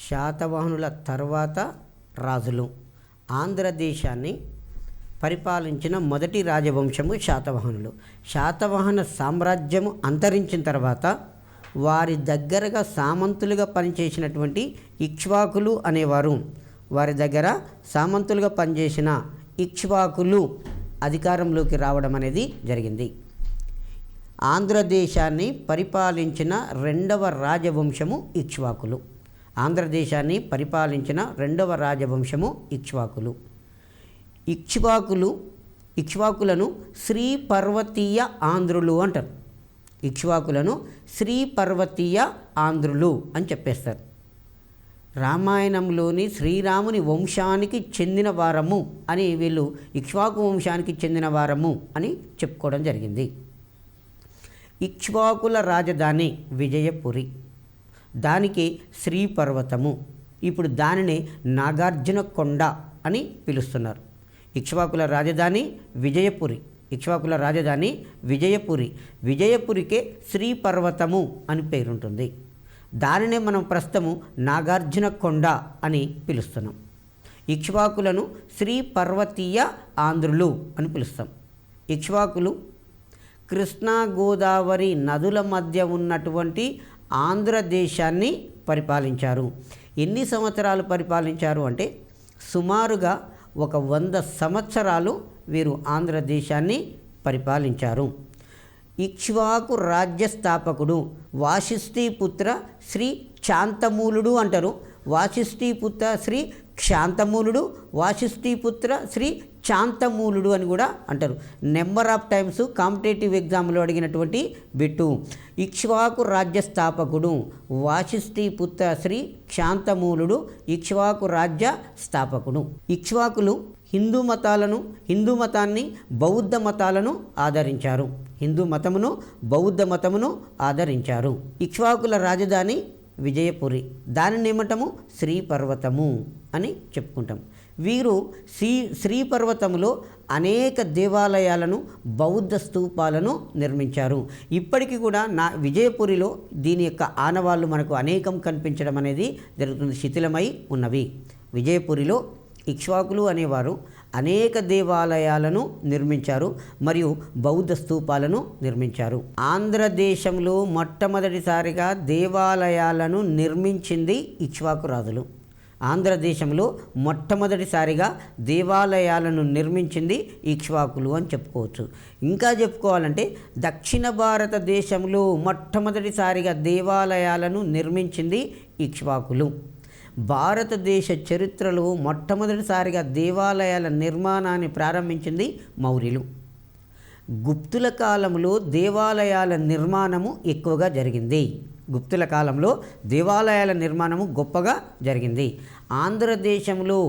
శాతవాహనుల తర్వాత రాజులు. ఆంధ్రదేశాన్ని పరిపాలించిన మొదటి రాజవంశము శాతవాహనులు. శాతవాహన సామ్రాజ్యము అంతరించిన తర్వాత వారి దగ్గరగా సామంతులుగా పనిచేసినటువంటి ఇక్ష్వాకులు అనేవారు. వారి దగ్గర సామంతులుగా పనిచేసిన ఇక్ష్వాకులు అధికారంలోకి రావడం అనేది జరిగింది. ఆంధ్రదేశాన్ని పరిపాలించిన రెండవ రాజవంశము ఇక్ష్వాకులు. ఆంధ్రదేశాన్ని పరిపాలించిన రెండవ రాజవంశము ఇక్ష్వాకులు. ఇక్ష్వాకులను శ్రీ పర్వతీయ ఆంధ్రులు అంటారు. ఇక్ష్వాకులను శ్రీ పర్వతీయ ఆంధ్రులు అని చెప్పేస్తారు. రామాయణంలోని శ్రీరాముని వంశానికి చెందిన వారము అని వీళ్ళు ఇక్ష్వాకు వంశానికి చెందిన వారము అని చెప్పుకోవడం జరిగింది. ఇక్ష్వాకుల రాజధాని విజయపురి, దానికి శ్రీ పర్వతము. ఇప్పుడు దానిని నాగార్జున కొండ అని పిలుస్తున్నారు. ఇక్ష్వాకుల రాజధాని విజయపురి. ఇక్ష్వాకుల రాజధాని విజయపురి. విజయపురికే శ్రీ పర్వతము అని పేరుంటుంది. దానినే మనం ప్రస్తుతము నాగార్జున కొండ అని పిలుస్తున్నాం. ఇక్ష్వాకులను శ్రీ పర్వతీయ ఆంధ్రులు అని పిలుస్తాం. ఇక్ష్వాకులు కృష్ణా గోదావరి నదుల మధ్య ఉన్నటువంటి ఆంధ్రదేశాన్ని పరిపాలించారు. ఎన్ని సంవత్సరాలు పరిపాలించారు అంటే సుమారుగా 100 సంవత్సరాలు వీరు ఆంధ్రదేశాన్ని పరిపాలించారు. ఇక్ష్వాకు రాజ్య స్థాపకుడు వాశిష్ఠీపుత్ర శ్రీ శాంతమూలుడు అంటారు. వాశిష్ఠీపుత్ర శ్రీ శాంతమూలుడు, వాశిష్ఠీపుత్ర శ్రీ శాంతమూలుడు అని కూడా అంటారు. నెంబర్ ఆఫ్ టైమ్స్ కాంపిటేటివ్ ఎగ్జామ్లో అడిగినటువంటి బిట్టు. ఇక్ష్వాకు రాజ్య స్థాపకుడు వాశిష్ఠీపుత్ర శ్రీ శాంతమూలుడు, ఇక్ష్వాకు రాజ్య స్థాపకుడు. ఇక్ష్వాకులు హిందూ మతాన్ని బౌద్ధ మతాలను ఆదరించారు. హిందూ మతమును బౌద్ధ మతమును ఆదరించారు. ఇక్ష్వాకుల రాజధాని విజయపురి, దానిని ఏమంటాము శ్రీ పర్వతము అని చెప్పుకుంటాం. వీరు శ్రీ పర్వతములో అనేక దేవాలయాలను, బౌద్ధ స్తూపాలను నిర్మించారు. ఇప్పటికీ కూడా విజయపురిలో దీని యొక్క ఆనవాళ్ళు మనకు అనేకం కనిపించడం అనేది జరుగుతుంది, శిథిలమై ఉన్నవి. విజయపురిలో ఇక్ష్వాకులు అనేవారు అనేక దేవాలయాలను నిర్మించారు మరియు బౌద్ధ స్తూపాలను నిర్మించారు. ఆంధ్రదేశంలో మొట్టమొదటిసారిగా దేవాలయాలను నిర్మించింది ఇక్ష్వాకు రాజులు. ఆంధ్రదేశంలో మొట్టమొదటిసారిగా దేవాలయాలను నిర్మించింది ఇక్ష్వాకులు అని చెప్పుకోవచ్చు. ఇంకా చెప్పుకోవాలంటే దక్షిణ భారతదేశంలో మొట్టమొదటిసారిగా దేవాలయాలను నిర్మించింది ఇక్ష్వాకులు. భారతదేశ చరిత్రలో మొట్టమొదటిసారిగా దేవాలయాల నిర్మాణాన్ని ప్రారంభించింది మౌర్యులు. గుప్తుల కాలంలో దేవాలయాల నిర్మాణము ఎక్కువగా జరిగింది. గుప్తుల కాలంలో దేవాలయాల నిర్మాణము గొప్పగా జరిగింది. ఆంధ్రదేశంలో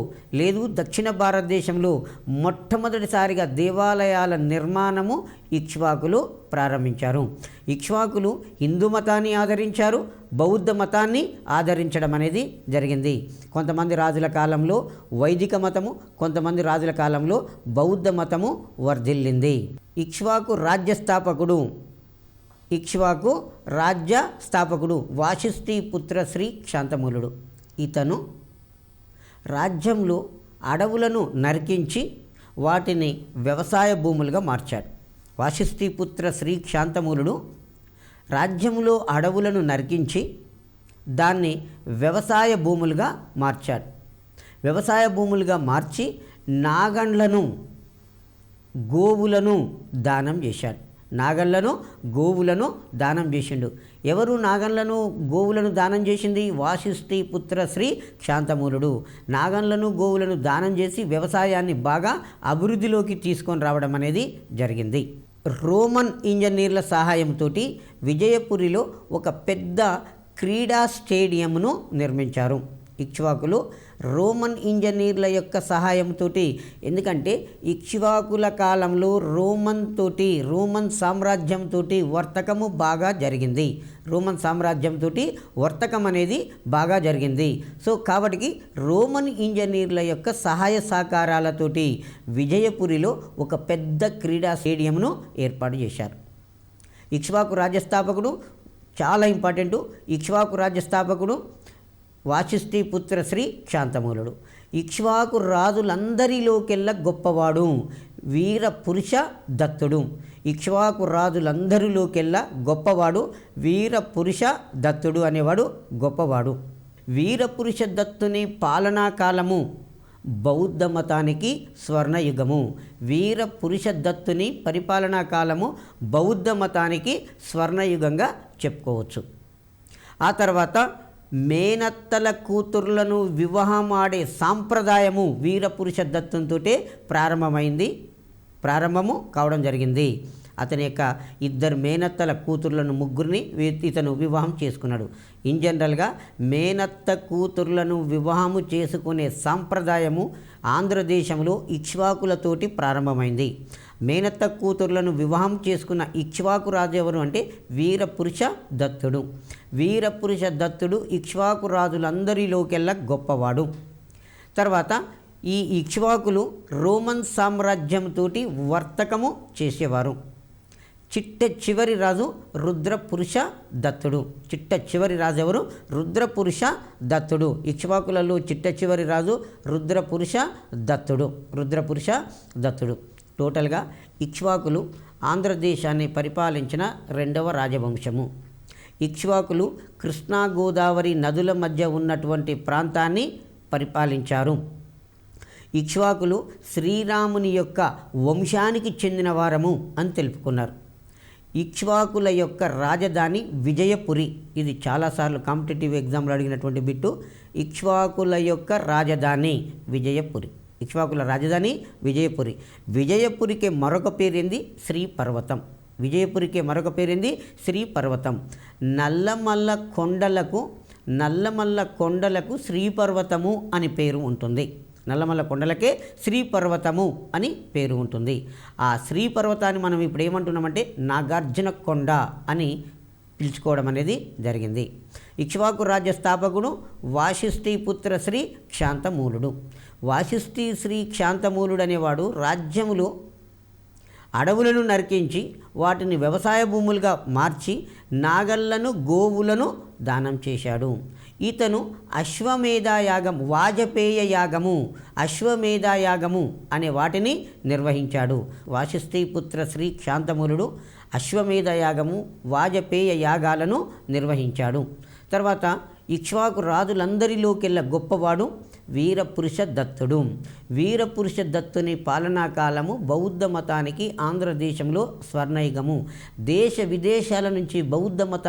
లేదు దక్షిణ భారతదేశంలో మొట్టమొదటిసారిగా దేవాలయాల నిర్మాణము ఇక్ష్వాకులు ప్రారంభించారు. ఇక్ష్వాకులు హిందూ మతాన్ని ఆదరించారు, బౌద్ధ మతాన్ని ఆదరించడం అనేది జరిగింది. కొంతమంది రాజుల కాలంలో వైదిక మతము, కొంతమంది రాజుల కాలంలో బౌద్ధ మతము వర్ధిల్లింది. ఇక్ష్వాకు రాజ్య స్థాపకుడు వాశిష్ఠీపుత్ర శ్రీ శాంతమూలుడు. ఇతను రాజ్యంలో అడవులను నరికించి వాటిని వ్యవసాయ భూములుగా మార్చాడు. వాశిష్ఠీపుత్ర శ్రీ శాంతమూలుడు రాజ్యంలో అడవులను నరికించి దాన్ని వ్యవసాయ భూములుగా మార్చాడు. వ్యవసాయ భూములుగా మార్చి నాగండ్లను, గోవులను దానం చేశాడు. గోవులను దానం చేసిండు. ఎవరు నాగన్లను, గోవులను దానం చేసింది? వాశిష్ఠీపుత్ర శ్రీ శాంతమూలుడు. నాగన్లను, గోవులను దానం చేసి వ్యవసాయాన్ని బాగా అభివృద్ధిలోకి తీసుకొని రావడం అనేది జరిగింది. రోమన్ ఇంజనీర్ల సహాయంతో విజయపురిలో ఒక పెద్ద క్రీడా స్టేడియంను నిర్మించారు ఇక్ష్వాకులు. రోమన్ ఇంజనీర్ల యొక్క సహాయంతో, ఎందుకంటే ఇక్ష్వాకుల కాలంలో రోమన్ సామ్రాజ్యంతో వర్తకము బాగా జరిగింది. రోమన్ సామ్రాజ్యంతో వర్తకం అనేది బాగా జరిగింది. సో కాబట్టి రోమన్ ఇంజనీర్ల యొక్క సహాయ సహకారాలతోటి విజయపురిలో ఒక పెద్ద క్రీడా స్టేడియంను ఏర్పాటు చేశారు. ఇక్ష్వాకు రాజ్యస్థాపకుడు చాలా ఇంపార్టెంటు. ఇక్ష్వాకు రాజ్యస్థాపకుడు వాశిష్ఠి పుత్ర శ్రీ శాంతమూలుడు. ఇక్ష్వాకు రాజులందరిలోకెల్లా గొప్పవాడు వీర పురుష దత్తుడు. ఇక్ష్వాకు రాజులందరిలోకెల్లా గొప్పవాడు వీర పురుష దత్తుడు అనేవాడు గొప్పవాడు. వీరపురుష దత్తుని పాలనా కాలము బౌద్ధ మతానికి స్వర్ణయుగము. వీరపురుష దత్తుని పరిపాలనా కాలము బౌద్ధ మతానికి స్వర్ణయుగంగా చెప్పుకోవచ్చు. ఆ తర్వాత మేనత్తల కూతుర్లను వివాహమాడే సాంప్రదాయము వీరపురుష దత్తునితోటే ప్రారంభము కావడం జరిగింది. అతని యొక్క 2 మేనత్తల కూతుర్లను ముగ్గురిని ఇతను వివాహం చేసుకున్నాడు. ఇన్ జనరల్గా మేనత్త కూతుర్లను వివాహము చేసుకునే సాంప్రదాయము ఆంధ్రదేశంలో ఇక్ష్వాకులతోటి ప్రారంభమైంది. మేనత్త కూతుర్లను వివాహం చేసుకున్న ఇక్ష్వాకు రాజు ఎవరు అంటే వీరపురుష దత్తుడు. వీరపురుష దత్తుడు ఇక్ష్వాకు రాజులందరిలోకెల్లా గొప్పవాడు. తర్వాత ఈ ఇక్ష్వాకులు రోమన్ సామ్రాజ్యంతో వర్తకము చేసేవారు. చిట్ట చివరి రాజు రుద్రపురుష దత్తుడు. చిట్ట చివరి రాజు ఎవరు? రుద్రపురుష దత్తుడు. ఇక్ష్వాకులలో చిట్ట చివరి రాజు రుద్రపురుష దత్తుడు. టోటల్గా ఇక్ష్వాకులు ఆంధ్రదేశాన్ని పరిపాలించిన 2వ రాజవంశము. ఇక్ష్వాకులు కృష్ణా గోదావరి నదుల మధ్య ఉన్నటువంటి ప్రాంతాన్ని పరిపాలించారు. ఇక్ష్వాకులు శ్రీరాముని యొక్క వంశానికి చెందిన వారము అని తెలుపుకున్నారు. ఇక్ష్వాకుల యొక్క రాజధాని విజయపురి. ఇది చాలాసార్లు కాంపిటేటివ్ ఎగ్జామ్లో అడిగినటువంటి బిట్టు. ఇక్ష్వాకుల యొక్క రాజధాని విజయపురి. ఇక్ష్వాకుల రాజధాని విజయపురి. విజయపురికి మరొక పేరేంది? శ్రీపర్వతం. విజయపురికి మరొక పేరేంది? శ్రీపర్వతం. నల్లమల్ల కొండలకు శ్రీపర్వతము అని పేరు ఉంటుంది. నల్లమల్ల కొండలకే శ్రీపర్వతము అని పేరు ఉంటుంది. ఆ శ్రీపర్వతాన్ని మనం ఇప్పుడు ఏమంటున్నామంటే నాగార్జున కొండ అని పిలుచుకోవడం అనేది జరిగింది. ఇక్ష్వాకు రాజ్య స్థాపకుడు వాశిష్ఠి పుత్ర శ్రీ శాంతమూలుడు. వాశిష్ఠి శ్రీ శాంతమూలుడు అనేవాడు రాజ్యములో అడవులను నరికించి వాటిని వ్యవసాయ భూములుగా మార్చి నాగళ్లను గోవులను దానం చేశాడు. ఇతను అశ్వమేధ యాగము అనే వాటిని నిర్వహించాడు. వాశిష్ఠి పుత్ర శ్రీ శాంతమూలుడు అశ్వమేధ యాగము వాజపేయ యాగాలను నిర్వహించాడు. తర్వాత ఇక్ష్వాకు రాజులందరిలోకెల్లా గొప్పవాడు వీరపురుష దత్తుడు. వీరపురుష దత్తుని పాలనా కాలము బౌద్ధ మతానికి ఆంధ్రదేశంలో స్వర్ణయుగము. దేశ విదేశాల నుంచి బౌద్ధ మత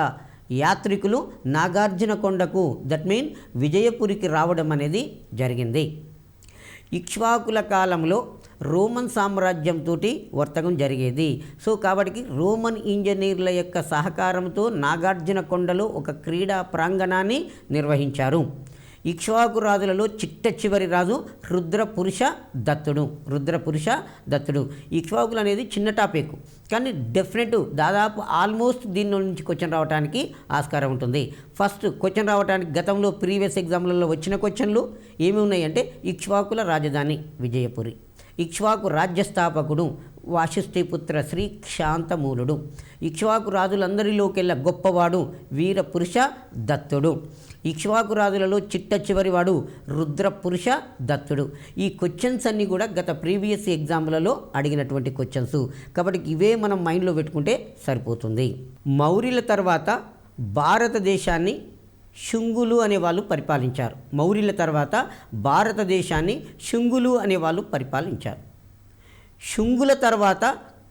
యాత్రికులు నాగార్జున కొండకు దట్ మీన్ విజయపురికి రావడం అనేది జరిగింది. ఇక్ష్వాకుల కాలంలో రోమన్ సామ్రాజ్యంతో వర్తకం జరిగేది. సో కాబట్టి రోమన్ ఇంజనీర్ల యొక్క సహకారంతో నాగార్జున కొండలో ఒక క్రీడా ప్రాంగణాన్ని నిర్వహించారు. ఇక్ష్వాకు రాజులలో చిట్ట చివరి రాజు రుద్రపురుష దత్తుడు. ఇక్ష్వాకులు అనేది చిన్న టాపిక్, కానీ దాదాపు ఆల్మోస్ట్ దీని నుంచి క్వశ్చన్ రావడానికి ఆస్కారం ఉంటుంది. ఫస్ట్ క్వశ్చన్ రావడానికి గతంలో ప్రీవియస్ ఎగ్జామ్లలో వచ్చిన క్వశ్చన్లు ఏమి ఉన్నాయంటే ఇక్ష్వాకుల రాజధాని విజయపురి. ఇక్ష్వాకు రాజ్యస్థాపకుడు వాశిష్ఠి పుత్ర శ్రీ శాంతమూలుడు. ఇక్ష్వాకు రాజులందరిలోకెల్లా గొప్పవాడు వీరపురుష దత్తుడు. ఇక్ష్వాకు రాజులలో చిట్ట చివరివాడు రుద్రపురుష దత్తుడు. ఈ క్వశ్చన్స్ అన్నీ కూడా గత ప్రీవియస్ ఎగ్జామ్లలో అడిగినటువంటి క్వశ్చన్స్ కాబట్టి ఇవే మనం మైండ్లో పెట్టుకుంటే సరిపోతుంది. మౌర్యుల తర్వాత భారతదేశాన్ని శుంగులు అనేవాళ్ళు పరిపాలించారు. మౌర్యుల తర్వాత భారతదేశాన్ని శుంగులు అనేవాళ్ళు పరిపాలించారు. శుంగుల తర్వాత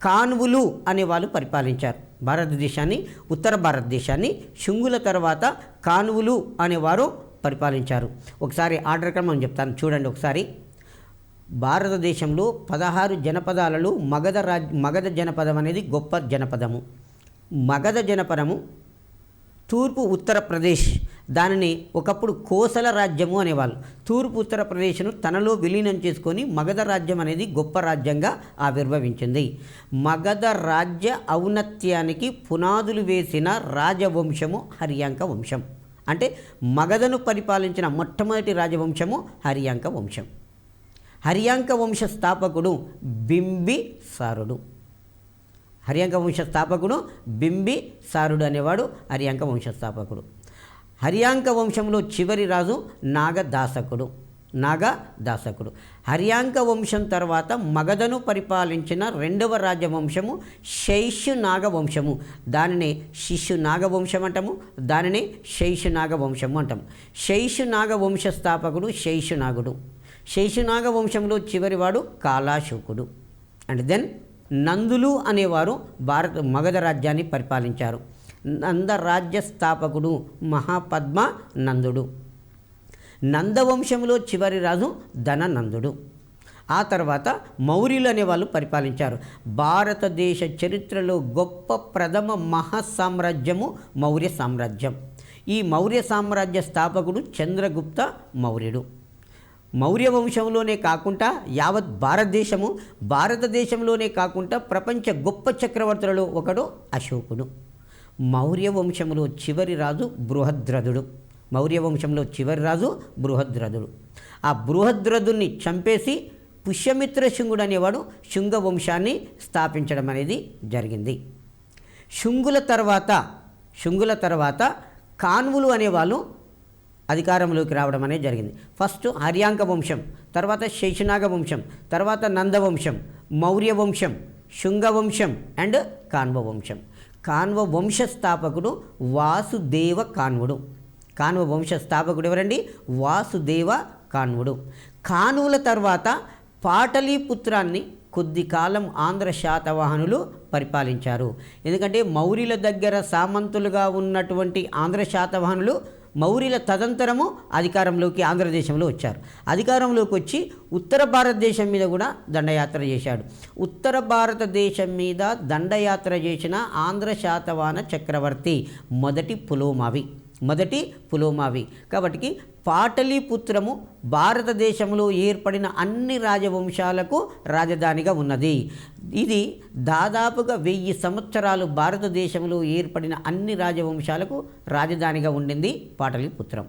కాన్వులు అనేవాళ్ళు పరిపాలించారు భారతదేశాన్ని. ఉత్తర భారతదేశాన్ని శుంగుల తర్వాత కాన్వులు అనేవారు పరిపాలించారు. ఒకసారి ఆర్డర్ క్రమం చెప్తాను చూడండి. ఒకసారి భారతదేశంలో 16 జనపదాలలో మగధ జనపదం అనేది గొప్ప జనపదము. మగధ జనపదము తూర్పు ఉత్తరప్రదేశ్, దానిని ఒకప్పుడు కోసల రాజ్యము అనేవాళ్ళు. తూర్పు ఉత్తరప్రదేశ్ను తనలో విలీనం చేసుకొని మగధ రాజ్యం అనేది గొప్ప రాజ్యంగా ఆవిర్భవించింది. మగధ రాజ్య ఔన్నత్యానికి పునాదులు వేసిన రాజవంశము హర్యాంక వంశం. అంటే మగధను పరిపాలించిన మొట్టమొదటి రాజవంశము హర్యాంక వంశం. హర్యాంక వంశ స్థాపకుడు బింబిసారుడు. హర్యాంక వంశ స్థాపకుడు బింబిసారుడు అనేవాడు హర్యాంక వంశ స్థాపకుడు. హర్యాంక వంశంలో చివరి రాజు నాగదాసకుడు. హర్యాంక వంశం తర్వాత మగధను పరిపాలించిన రెండవ రాజవంశము శైశునాగ వంశము. దానినే శిశునాగ వంశం అంటాము, దానినే శైశునాగ వంశము అంటాము. శైశునాగ వంశ స్థాపకుడు శైశునాగ వంశంలో చివరివాడు కాలాశోకుడు. అండ్ దెన్ నందులు అనేవారు మగధ రాజ్యాన్ని పరిపాలించారు. నందరాజ్య స్థాపకుడు మహాపద్మ నందుడు. నందవంశంలో చివరి రాజు ధననందుడు. ఆ తర్వాత మౌర్యులు అనేవాళ్ళు పరిపాలించారు. భారతదేశ చరిత్రలో గొప్ప ప్రథమ మహాసామ్రాజ్యము మౌర్య సామ్రాజ్యం. ఈ మౌర్య సామ్రాజ్య స్థాపకుడు చంద్రగుప్త మౌర్యుడు. మౌర్య వంశంలోనే కాకుండా యావత్ భారతదేశంలోనే కాకుండా ప్రపంచ గొప్ప చక్రవర్తులలో ఒకడు అశోకుడు. మౌర్య వంశంలో చివరి రాజు బృహద్రథుడు. ఆ బృహద్రథుని చంపేసి పుష్యమిత్ర శుంగుడు అనేవాడు శుంగ వంశాన్ని స్థాపించడం అనేది జరిగింది. శుంగుల తర్వాత కాన్వులు అనేవాళ్ళు అధికారంలోకి రావడం అనేది జరిగింది. ఫస్ట్ హర్యాంక వంశం, తర్వాత శైశునాగ వంశం, తర్వాత నందవంశం, మౌర్య వంశం, శుంగ వంశం అండ్ కాన్వ వంశం. కాన్వ వంశ స్థాపకుడు వాసుదేవ కాన్వుడు. కాన్వ వంశ స్థాపకుడు ఎవరండి? వాసుదేవ కాన్వుడు. కాన్వుల తర్వాత పాటలీపుత్రాన్ని కొద్ది కాలం ఆంధ్ర శాతవాహనులు పరిపాలించారు. ఎందుకంటే మౌర్యుల దగ్గర సామంతులుగా ఉన్నటువంటి ఆంధ్ర శాతవాహనులు మౌర్యుల తదంతరము అధికారంలోకి ఆంధ్రదేశంలో వచ్చారు. అధికారంలోకి వచ్చి ఉత్తర భారతదేశం మీద కూడా దండయాత్ర చేశాడు. ఉత్తర భారతదేశం మీద దండయాత్ర చేసిన ఆంధ్ర శాతవాహన చక్రవర్తి మొదటి పులోమావి. కాబట్టి పాటలీపుత్రము భారతదేశంలో ఏర్పడిన అన్ని రాజవంశాలకు రాజధానిగా ఉన్నది. ఇది దాదాపుగా 1000 సంవత్సరాలు భారతదేశంలో ఏర్పడిన అన్ని రాజవంశాలకు రాజధానిగా ఉండింది పాటలీపుత్రం.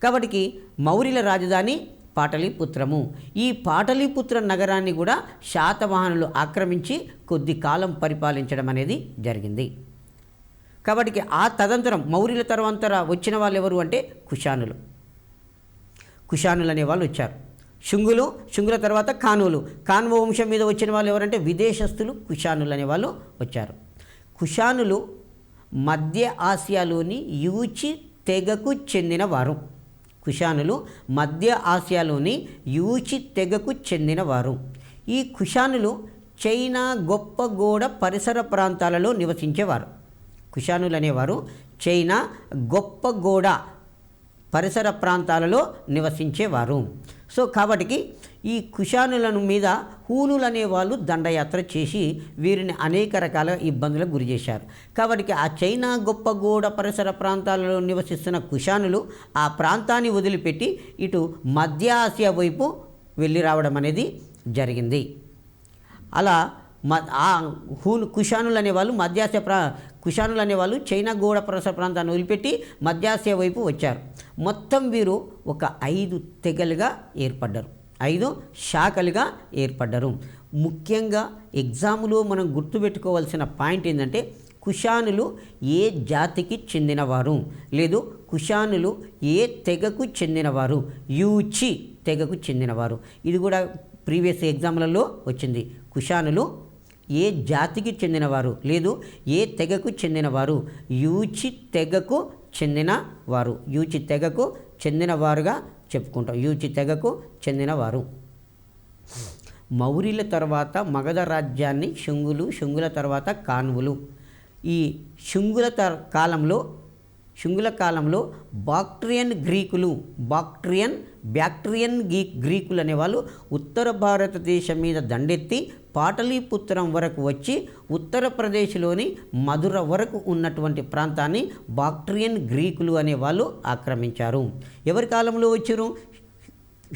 కాబట్టి మౌర్యుల రాజధాని పాటలీపుత్రము. ఈ పాటలీపుత్ర నగరాన్ని కూడా శాతవాహనులు ఆక్రమించి కొద్ది కాలం పరిపాలించడం అనేది జరిగింది. కాబట్టి ఆ తదంతరం మౌర్యుల తర్వాత వచ్చిన వాళ్ళు ఎవరు అంటే కుషానులు అనేవాళ్ళు వచ్చారు. శుంగుల తర్వాత కాన్వ వంశం మీద వచ్చిన వాళ్ళు ఎవరంటే విదేశస్తులు కుషానులు అనేవాళ్ళు వచ్చారు. కుషానులు మధ్య ఆసియాలోని యూచి తెగకు చెందినవారు. ఈ కుషానులు చైనా గొప్ప గోడ పరిసర ప్రాంతాలలో నివసించేవారు. కుషానులు అనేవారు చైనా గొప్ప గోడ పరిసర ప్రాంతాలలో నివసించేవారు. సో కాబట్టి ఈ కుషానులను మీద హూనులు అనేవాళ్ళు దండయాత్ర చేసి వీరిని అనేక రకాల ఇబ్బందులకు గురి చేశారు. కాబట్టి ఆ చైనా గొప్ప గోడ పరిసర ప్రాంతాలలో నివసిస్తున్న కుషానులు ఆ ప్రాంతాన్ని వదిలిపెట్టి ఇటు మధ్య ఆసియా వైపు వెళ్ళి రావడం అనేది జరిగింది. అలా కుషానులు అనేవాళ్ళు చైనా గోడ పరిసర ప్రాంతాన్ని వదిలిపెట్టి మధ్యాసియా వైపు వచ్చారు. మొత్తం వీరు ఒక 5 తెగలుగా ఏర్పడ్డారు, 5 శాఖలుగా ఏర్పడ్డారు. ముఖ్యంగా ఎగ్జామ్లో మనం గుర్తుపెట్టుకోవాల్సిన పాయింట్ ఏంటంటే కుషానులు ఏ జాతికి చెందినవారు, లేదు కుషానులు ఏ తెగకు చెందినవారు, యూచి తెగకు చెందినవారు. ఇది కూడా ప్రీవియస్ ఎగ్జామ్లలో వచ్చింది. కుషానులు ఏ జాతికి చెందినవారు, లేదు ఏ తెగకు చెందినవారు, యూచి తెగకు చెందినవారుగా చెప్పుకుంటాం. యూచి తెగకు చెందినవారు. మౌర్యుల తర్వాత మగధ రాజ్యాన్ని శుంగుల తర్వాత కాన్వులు. ఈ శుంగుల కాలంలో బాక్ట్రియన్ గ్రీకులు అనేవాళ్ళు ఉత్తర భారతదేశం మీద దండెత్తి పాటలీపుత్రం వరకు వచ్చి ఉత్తరప్రదేశ్లోని మధుర వరకు ఉన్నటువంటి ప్రాంతాన్ని బాక్ట్రియన్ గ్రీకులు అనేవాళ్ళు ఆక్రమించారు. ఎవరి కాలంలో వచ్చారు?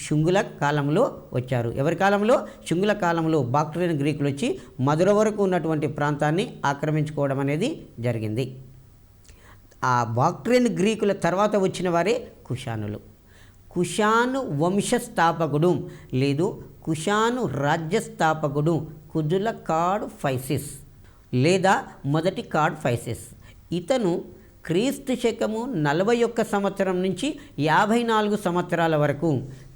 శుంగుల కాలంలో వచ్చారు. శుంగుల కాలంలో బాక్ట్రియన్ గ్రీకులు వచ్చి మధుర వరకు ఉన్నటువంటి ప్రాంతాన్ని ఆక్రమించుకోవడం అనేది జరిగింది. ఆ బాక్ట్రియన్ గ్రీకుల తర్వాత వచ్చిన వారే కుషానులు. కుషాను వంశస్థాపకుడు లేదు కుషాను రాజ్యస్థాపకుడు కుజుల కార్డ్ ఫైసిస్ లేదా మొదటి కార్డ్ ఫైసిస్. ఇతను క్రీస్తు శకము 41 సంవత్సరం నుంచి 54 సంవత్సరాల వరకు,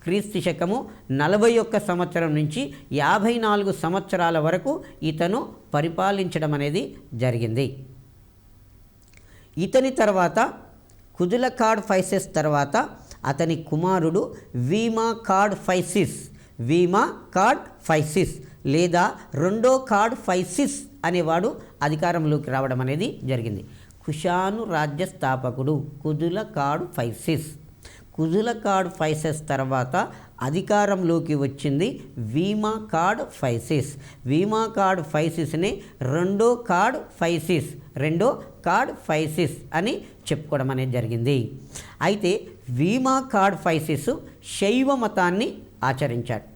క్రీస్తు శకము 41 సంవత్సరం నుంచి 54 సంవత్సరాల వరకు ఇతను పరిపాలించడం అనేది జరిగింది. ఇతని తర్వాత కుదులకాడ్ ఫైసెస్ తర్వాత అతని కుమారుడు వీమా కార్డ్ ఫైసిస్ లేదా రెండో కార్డ్ ఫైసిస్ అనేవాడు అధికారంలోకి రావడం అనేది జరిగింది. కుషాను రాజ్య స్థాపకుడు కుదులకాడ్ ఫైసెస్ తర్వాత అధికారంలోకి వచ్చింది వీమా కార్డ్ ఫైసిస్ని రెండో కార్డ్ ఫైసిస్ అని చెప్పుకోవడం అనేది జరిగింది. అయితే వీమా కార్డ్ ఫైసిస్ శైవ మతాన్ని ఆచరించాడు.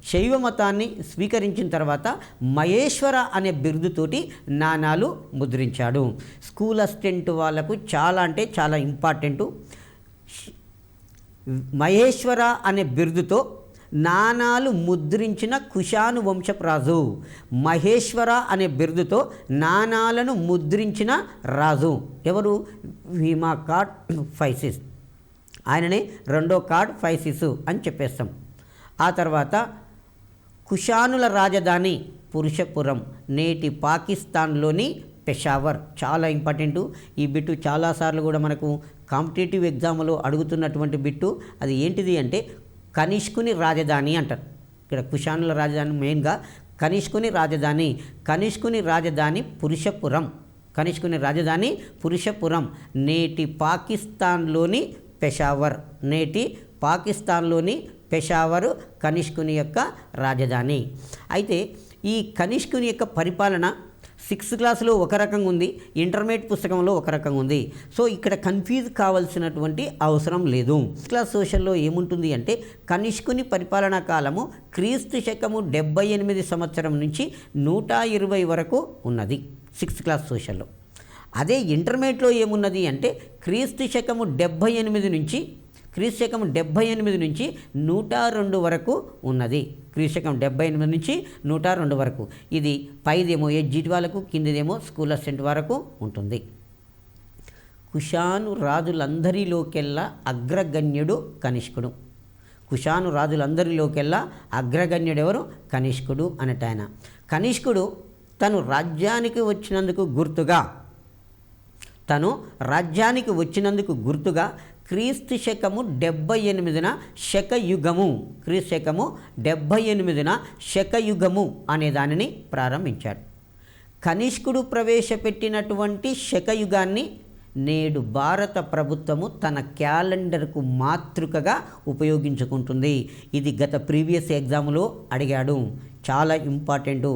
శైవ మతాన్ని స్వీకరించిన తర్వాత మహేశ్వర అనే బిరుదుతోటి నాణాలు ముద్రించాడు. స్కూల్ అసిస్టెంట్ వాళ్ళకు చాలా అంటే చాలా ఇంపార్టెంటు. మహేశ్వర అనే బిరుదుతో నాణాలు ముద్రించిన కుషాను వంశపు రాజు. మహేశ్వర అనే బిరుదుతో నాణాలను ముద్రించిన రాజు ఎవరు? వీమా కార్డ్ ఫైసిస్. ఆయననే రెండో కార్డ్ ఫైసిస్ అని చెప్పేస్తాం. ఆ తర్వాత కుషానుల రాజధాని పురుషపురం, నేటి పాకిస్తాన్లోని పెషావర్. చాలా ఇంపార్టెంటు ఈ బిట్టు. చాలాసార్లు కూడా మనకు కాంపిటేటివ్ ఎగ్జామ్లో అడుగుతున్నటువంటి బిట్టు. అది ఏంటిది అంటే కనిష్కుని రాజధాని అంటారు. ఇక్కడ కుషానుల రాజధాని మెయిన్గా కనిష్కుని రాజధాని పురుషపురం, నేటి పాకిస్తాన్లోని పెషావర్ కనిష్కుని యొక్క రాజధాని. అయితే ఈ కనిష్కుని యొక్క పరిపాలన 6th క్లాస్లో ఒక రకంగా ఉంది, ఇంటర్మీడియట్ పుస్తకంలో ఒక రకంగా ఉంది. సో ఇక్కడ కన్ఫ్యూజ్ కావాల్సినటువంటి అవసరం లేదు. 6th క్లాస్ సోషల్లో ఏముంటుంది అంటే కనిష్కుని పరిపాలనా కాలము క్రీస్తు శకము 78 సంవత్సరం నుంచి 120 వరకు ఉన్నది 6th క్లాస్ సోషల్లో. అదే ఇంటర్మీడియట్లో ఏమున్నది అంటే క్రీస్తు శకము 78 నుంచి 102 వరకు ఉన్నది. క్రీస్తు శకం 78 నుంచి 102 వరకు. ఇది పైదేమో ఎడ్జిట్ వాళ్ళకు, కిందిదేమో స్కూల్ అసిస్టెంట్ వరకు ఉంటుంది. కుషాను రాజులందరిలోకెల్లా అగ్రగణ్యుడు ఎవరు? కనిష్కుడు అన్నట్టు ఆయన. కనిష్కుడు తను రాజ్యానికి వచ్చినందుకు గుర్తుగా క్రీస్తు శకము 78న శకయుగము అనే దానిని ప్రారంభించాడు. కనిష్కుడు ప్రవేశపెట్టినటువంటి శకయుగాన్ని నేడు భారత ప్రభుత్వము తన క్యాలెండర్కు మాతృకగా ఉపయోగించుకుంటుంది. ఇది గత ప్రీవియస్ ఎగ్జామ్లో అడిగాడు, చాలా ఇంపార్టెంటు.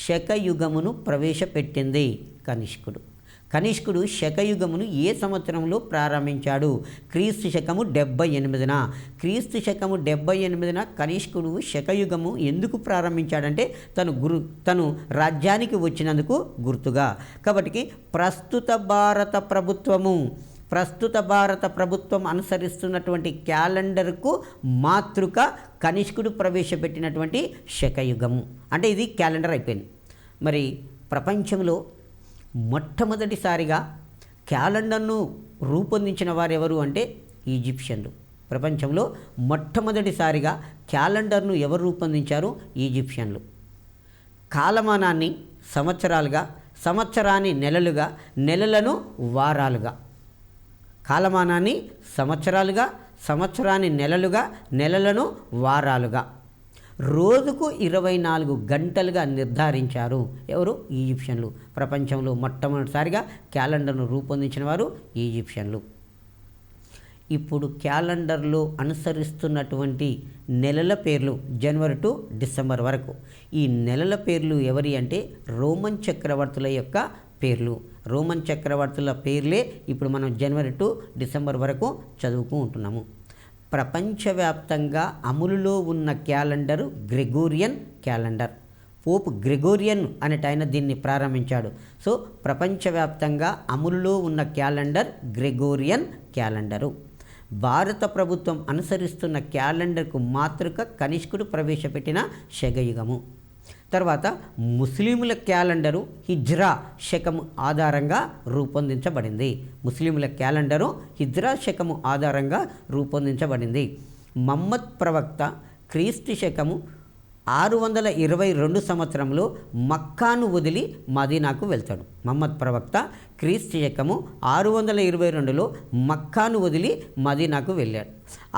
శకయుగమును ప్రవేశపెట్టింది కనిష్కుడు శకయుగమును ఏ సంవత్సరంలో ప్రారంభించాడు? క్రీస్తు శకము 78న కనిష్కుడు శకయుగము ఎందుకు ప్రారంభించాడంటే తను రాజ్యానికి వచ్చినందుకు గుర్తుగా. కాబట్టి ప్రస్తుత భారత ప్రభుత్వం అనుసరిస్తున్నటువంటి క్యాలెండర్కు మాతృక కనిష్కుడు ప్రవేశపెట్టినటువంటి శకయుగము. అంటే ఇది క్యాలెండర్ అయిపోయింది. మరి ప్రపంచంలో మొట్టమొదటిసారిగా క్యాలెండర్ను రూపొందించిన వారు ఎవరు అంటే ఈజిప్షియన్లు. ప్రపంచంలో మొట్టమొదటిసారిగా క్యాలెండర్ను ఎవరు రూపొందించారు? ఈజిప్షియన్లు. కాలమానాన్ని సంవత్సరాలుగా, సంవత్సరాన్ని నెలలుగా, నెలలను వారాలుగా. కాలమానాన్ని సంవత్సరాలుగా, సంవత్సరాన్ని నెలలుగా, నెలలను వారాలుగా. రోజుకు 24 గంటలుగా నిర్ధారించారు. ఎవరు? ఈజిప్షియన్లు. ప్రపంచంలో మొట్టమొదటిసారిగా క్యాలెండర్ను రూపొందించిన వారు ఈజిప్షియన్లు. ఇప్పుడు క్యాలెండర్లో అనుసరిస్తున్నటువంటి నెలల పేర్లు జనవరి టు డిసెంబర్ వరకు. ఈ నెలల పేర్లు ఎవరి అంటే రోమన్ చక్రవర్తుల యొక్క పేర్లు. రోమన్ చక్రవర్తుల పేర్లే ఇప్పుడు మనం జనవరి టు డిసెంబర్ వరకు చదువుకుంటున్నాము. ప్రపంచవ్యాప్తంగా అమలులో ఉన్న calendar Gregorian calendar. Pope Gregorian అనేట ఆయన దీన్ని ప్రారంభించాడు. సో ప్రపంచవ్యాప్తంగా అమలులో ఉన్న క్యాలెండర్ గ్రెగోరియన్ క్యాలెండరు. భారత ప్రభుత్వం అనుసరిస్తున్న క్యాలెండర్కు మాతృక కనిష్కుడు ప్రవేశపెట్టిన శకయుగము. తర్వాత ముస్లింల క్యాలెండరు హిజ్రా శకము ఆధారంగా రూపొందించబడింది. ముస్లింల క్యాలెండరు హిజ్రా శకము ఆధారంగా రూపొందించబడింది. మహమ్మద్ ప్రవక్త క్రీస్తు శకము 622 సంవత్సరంలో మక్కాను వదిలి మదీనాకు వెళ్తాడు. మహమ్మద్ ప్రవక్త క్రీస్తు శకము 622లో మక్కాను వదిలి మదీనాకు వెళ్ళాడు.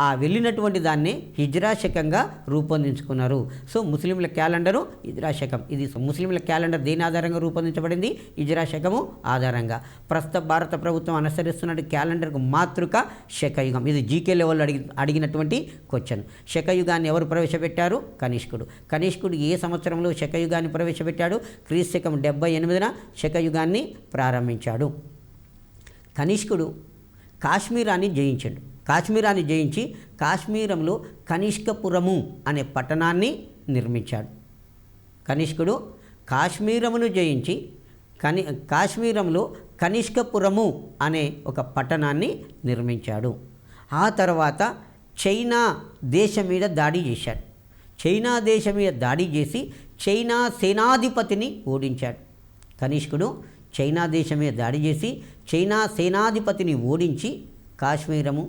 ఆ వెళ్ళినటువంటి దాన్ని హిజ్రా శకంగా రూపొందించుకున్నారు. సో ముస్లింల క్యాలెండరు హిజ్రా శకం. ఇది ముస్లింల క్యాలెండర్ దేని ఆధారంగా రూపొందించబడింది? హిజ్రా శకము ఆధారంగా. ప్రస్తుత భారత ప్రభుత్వం అనుసరిస్తున్న క్యాలెండర్కు మాతృక శకయుగం. ఇది జీకే లెవెల్లో అడిగినటువంటి క్వశ్చన్. శకయుగాన్ని ఎవరు ప్రవేశపెట్టారు? కనిష్కుడు. కనిష్కుడు ఏ సంవత్సరంలో శకయుగాన్ని ప్రవేశపెట్టాడు? క్రీస్తు శకం 78న శకయుగాన్ని ప్రారంభించాడు. కనిష్కుడు కాశ్మీరాన్ని జయించాడు. కాశ్మీరాన్ని జయించి కాశ్మీరంలో కనిష్కపురము అనే పట్టణాన్ని నిర్మించాడు. కనిష్కుడు కాశ్మీరమును జయించి కాశ్మీరంలో కనిష్కపురము అనే ఒక పట్టణాన్ని నిర్మించాడు. ఆ తర్వాత చైనా దేశం మీద దాడి చేశాడు. చైనా దేశం మీద దాడి చేసి చైనా సేనాధిపతిని ఓడించాడు. కనిష్కుడు చైనా దేశం మీద దాడి చేసి చైనా సేనాధిపతిని ఓడించి కాశ్మీరము,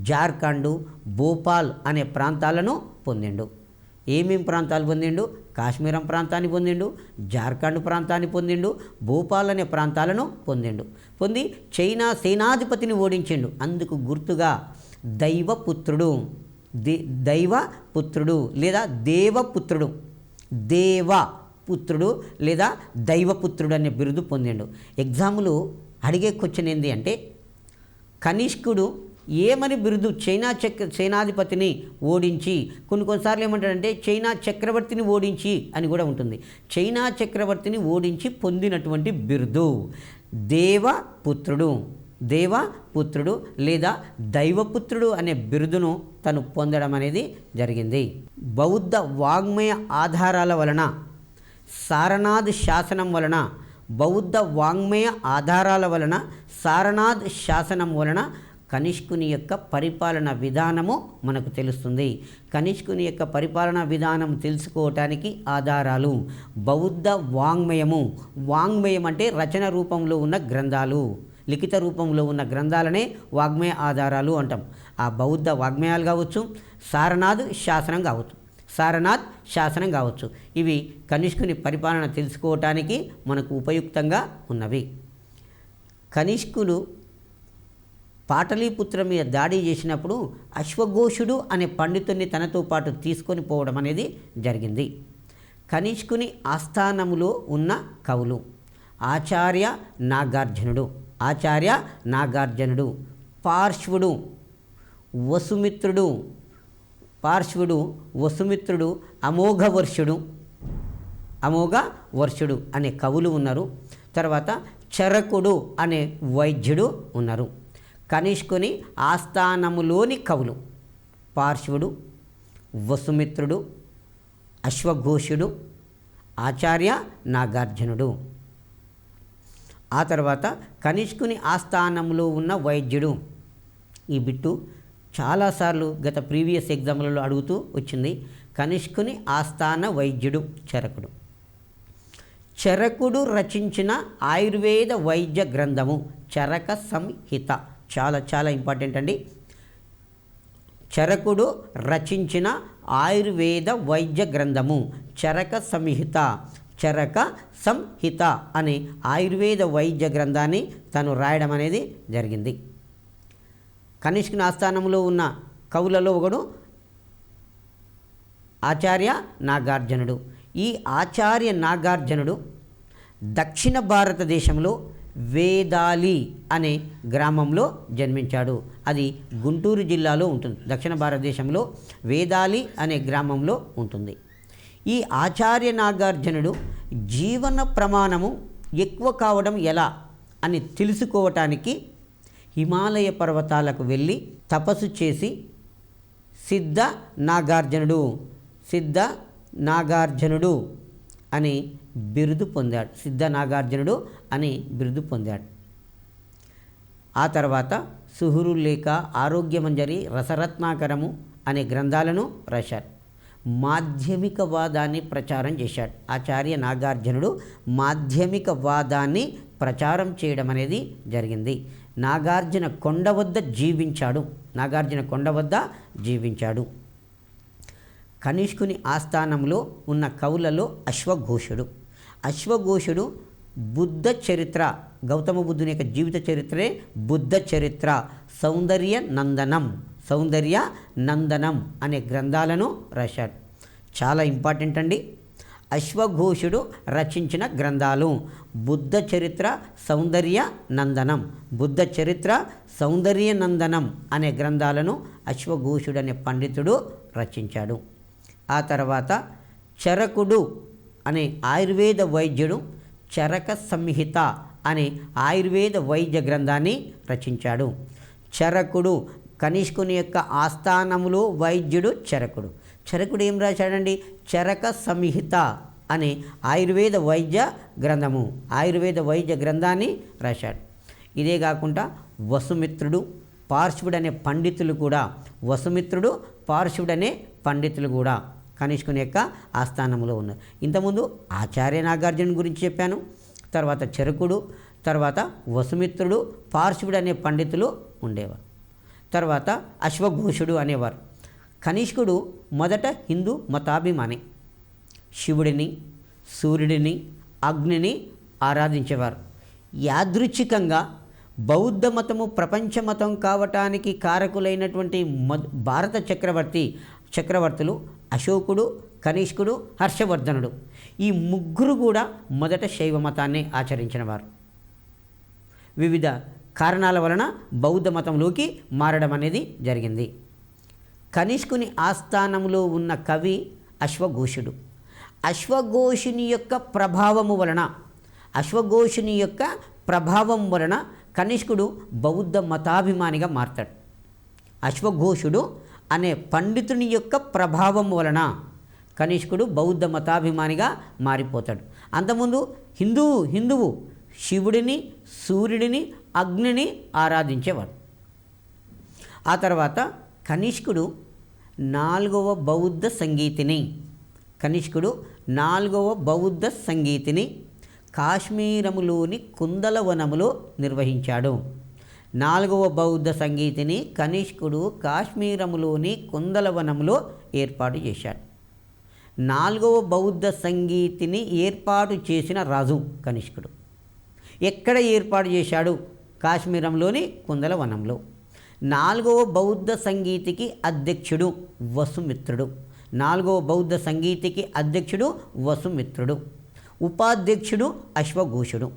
జార్ఖండ్, భోపాల్ అనే ప్రాంతాలను పొందిండు. ఏమేం ప్రాంతాలు పొందిండు? కాశ్మీరం ప్రాంతాన్ని పొందిండు, జార్ఖండ్ ప్రాంతాన్ని పొందిండు, భోపాల్ అనే ప్రాంతాలను పొంది చైనా సేనాధిపతిని ఓడించిండు. అందుకు గుర్తుగా దైవపుత్రుడు లేదా దేవపుత్రుడు లేదా దైవపుత్రుడు అనే బిరుదు పొందిండు. ఎగ్జామ్లో అడిగే క్వశ్చన్ ఏంటి అంటే, కనిష్కుడు ఏమని బిరుదు? చైనా సేనాధిపతిని ఓడించి, కొన్నిసార్లు ఏమంటాడంటే చైనా చక్రవర్తిని ఓడించి అని కూడా ఉంటుంది. చైనా చక్రవర్తిని ఓడించి పొందినటువంటి బిరుదు దేవపుత్రుడు లేదా దైవపుత్రుడు అనే బిరుదును తను పొందడం అనేది జరిగింది. బౌద్ధ వాంగ్మయ ఆధారాల వలన, సారనాథ్ శాసనం వలన, సారనాథ్ శాసనం వలన కనిష్కుని యొక్క పరిపాలన విధానము మనకు తెలుస్తుంది. కనిష్కుని యొక్క పరిపాలన విధానం తెలుసుకోవటానికి ఆధారాలు బౌద్ధ వాంగ్మయం అంటే రచన రూపంలో ఉన్న గ్రంథాలు, లిఖిత రూపంలో ఉన్న గ్రంథాలనే వాగ్మయ ఆధారాలు అంటాం. ఆ బౌద్ధ వాగ్మయాలు కావచ్చు, సారనాథ్ శాసనం కావచ్చు. ఇవి కనిష్కుని పరిపాలన తెలుసుకోవటానికి మనకు ఉపయుక్తంగా ఉన్నవి. కనిష్కులు పాటలీపుత్రం మీద దాడి చేసినప్పుడు అశ్వఘోషుడు అనే పండితుడిని తనతో పాటు తీసుకొని పోవడం అనేది జరిగింది. కనిష్కుని ఆస్థానములో ఉన్న కవులు ఆచార్య నాగార్జునుడు, పార్శ్వుడు, వసుమిత్రుడు, అమోఘవర్షుడు అనే కవులు ఉన్నారు. తర్వాత చరకుడు అనే వైద్యుడు ఉన్నారు. కనిష్కుని ఆస్థానములోని కవులు పార్శ్వుడు, వసుమిత్రుడు, అశ్వఘోషుడు, ఆచార్య నాగార్జునుడు. ఆ తర్వాత కనిష్కుని ఆస్థానంలో ఉన్న వైద్యుడు. ఈ బిట్టు చాలాసార్లు గత ప్రీవియస్ ఎగ్జామ్లలో అడుగుతూ వచ్చింది. కనిష్కుని ఆస్థాన వైద్యుడు చరకుడు రచించిన ఆయుర్వేద వైద్య గ్రంథము చరక సంహిత. చాలా ఇంపార్టెంట్ అండి. చరకుడు రచించిన ఆయుర్వేద వైద్య గ్రంథము చరక సంహిత అనే ఆయుర్వేద వైద్య గ్రంథాన్ని తను రాయడం అనేది జరిగింది. కనిష్కుని ఆస్థానంలో ఉన్న కవులలో ఒకడు ఆచార్య నాగార్జునుడు. ఈ ఆచార్య నాగార్జునుడు దక్షిణ భారతదేశంలో వేదాలి అనే గ్రామంలో జన్మించాడు. అది గుంటూరు జిల్లాలో ఉంటుంది. దక్షిణ భారతదేశంలో వేదాలి అనే గ్రామంలో ఉంటుంది. ఈ ఆచార్య నాగార్జునుడు జీవన ప్రమాణము ఎక్కువ కావడం ఎలా అని తెలుసుకోవటానికి హిమాలయ పర్వతాలకు వెళ్ళి తపస్సు చేసి సిద్ధ నాగార్జునుడు అని బిరుదు పొందాడు. ఆ తర్వాత సుహురులేఖ, ఆరోగ్యమంజరి, రసరత్నాకరము అనే గ్రంథాలను రాశారు. మాధ్యమికవాదాన్ని ప్రచారం చేశాడు. ఆచార్య నాగార్జునుడు మాధ్యమికవాదాన్ని ప్రచారం చేయడం అనేది జరిగింది. నాగార్జున కొండ వద్ద జీవించాడు. కనిష్కుని ఆస్థానంలో ఉన్న కవులలో అశ్వఘోషుడు బుద్ధ చరిత్ర, గౌతమ బుద్ధుని యొక్క జీవిత చరిత్రే బుద్ధ చరిత్ర, సౌందర్య నందనం అనే గ్రంథాలను రాశాడు. చాలా ఇంపార్టెంట్ అండి. అశ్వఘోషుడు రచించిన గ్రంథాలు బుద్ధ చరిత్ర, సౌందర్య నందనం అనే గ్రంథాలను అశ్వఘోషుడు అనే పండితుడు రచించాడు. ఆ తర్వాత చరకుడు అనే ఆయుర్వేద వైద్యుడు చరక సంహిత అనే ఆయుర్వేద వైద్య గ్రంథాన్ని రచించాడు. చరకుడు కనిష్కుని యొక్క ఆస్థానములో వైద్యుడు చరకుడు ఏం రాశాడండి? చరక సంహిత అనే ఆయుర్వేద వైద్య గ్రంథాన్ని రాశాడు. ఇదే కాకుండా వసుమిత్రుడు, పార్శ్వుడు అనే పండితులు కూడా కనిష్కుని యొక్క ఆస్థానంలో ఉన్నారు. ఇంతకుముందు ఆచార్య నాగార్జున గురించి చెప్పాను. తర్వాత చరకుడు, తర్వాత వసుమిత్రుడు, పార్శ్వుడు అనే పండితులు ఉండేవారు. తర్వాత అశ్వఘోషుడు అనేవారు. కనిష్కుడు మొదట హిందూ మతాభిమాని. శివుడిని, సూర్యుడిని, అగ్నిని ఆరాధించేవారు. యాదృచ్ఛికంగా బౌద్ధ మతము ప్రపంచ మతం కావటానికి కారకులైనటువంటి భారత చక్రవర్తులు అశోకుడు, కనిష్కుడు, హర్షవర్ధనుడు ఈ ముగ్గురు కూడా మొదట శైవ మతాన్ని ఆచరించిన వారు. వివిధ కారణాల వలన బౌద్ధ మతంలోకి మారడం అనేది జరిగింది. కనిష్కుని ఆస్థానంలో ఉన్న కవి అశ్వఘోషుని యొక్క ప్రభావం వలన కనిష్కుడు బౌద్ధ మతాభిమానిగా మారతాడు. అశ్వఘోషుడు అనే పండితుని యొక్క ప్రభావం వలన కనిష్కుడు బౌద్ధ మతాభిమానిగా మారిపోతాడు. అంతకుముందు హిందువు శివుడిని, సూర్యుడిని, అగ్నిని ఆరాధించేవాడు. ఆ తర్వాత కనిష్కుడు నాలుగవ బౌద్ధ సంగీతిని కాశ్మీరములోని కుందలవనములో నిర్వహించాడు. 4వ బౌద్ధ సంగీతిని కనిష్కుడు కాశ్మీరములోని కుందలవనంలో ఏర్పాటు చేశాడు. 4వ బౌద్ధ సంగీతిని ఏర్పాటు చేసిన రాజు కనిష్కుడు. ఎక్కడ ఏర్పాటు చేశాడు? కాశ్మీరంలోని కుందలవనంలో. 4వ బౌద్ధ సంగీతికి అధ్యక్షుడు వసుమిత్రుడు. ఉపాధ్యక్షుడు అశ్వఘోషుడు.